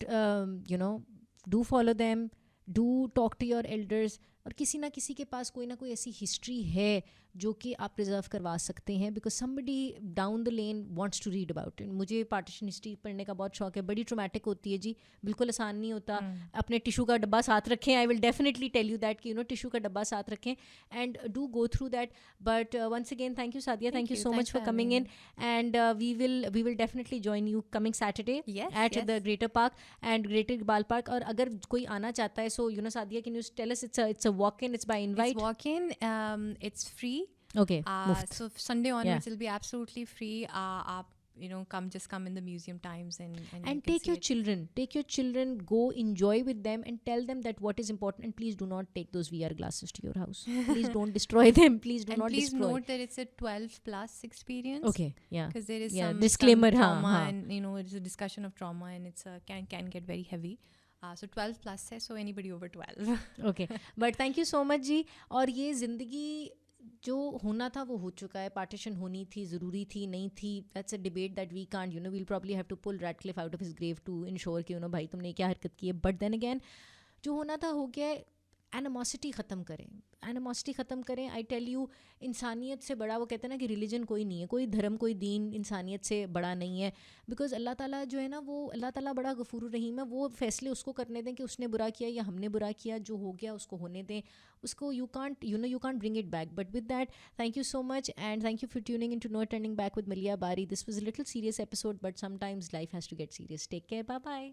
do follow them, do talk to your elders. और किसी ना किसी के पास कोई ना कोई ऐसी history है जो कि आप प्रिजर्व करवा सकते हैं, because somebody down the lane wants to read about it. मुझे पार्टीशन हिस्ट्री पढ़ने का बहुत शौक है. बड़ी ट्रोमेटिक होती है जी, बिल्कुल आसान नहीं होता. अपने टिशू का डब्बा साथ रखें. I will definitely tell you that कि टिशू का डब्बा साथ रखें and do go through that. But once again thank you Sadia, thank you so much for coming in. And we will definitely join you coming Saturday at the greater park and greater बाल park. और अगर कोई आना चाहता है, so Sadia, can you tell us it's a walk-in, it's by invite? It's walk-in. It's free. Okay. So Sunday onwards it'll be absolutely free. Come in the museum times and take your children, go enjoy with them and tell them that what is important, and please do not take those VR glasses to your house. Please don't destroy them. Please do not destroy. Please note that it's a 12 plus experience. Okay, yeah. Because there is some disclaimer, trauma and it's a discussion of trauma and it's can get very heavy. So 12 plus है, so anybody over 12. Okay, but thank you so much जी. और ये ज़िंदगी जो होना था वो हो चुका है. पार्टीशन होनी थी, ज़रूरी थी, नहीं थी. That's a debate that we can't we'll probably have to pull Radcliffe out of his grave to ensure कि भाई तुमने क्या हरकत की है. बट देन अगेन जो होना था हो गया. एनिमोसिटी ख़त्म करें. आई टेल यू, इंसानियत से बड़ा, वो कहते हैं ना कि रिलीजन कोई नहीं है, कोई धर्म, कोई दीन इंसानियत से बड़ा नहीं है. बिकॉज अल्लाह ताला जो है ना, वो अल्लाह ताला बड़ा गफूर रहीम है. वो फैसले उसको करने दें कि उसने बुरा किया या हमने बुरा किया. जो हो गया उसको होने दें. उसको you can't bring it back. But with that, thank you so much and thank you for tuning in to no turning back with Maliha Bari. This was a little serious episode, but sometimes life has to get serious. Take care, bye bye.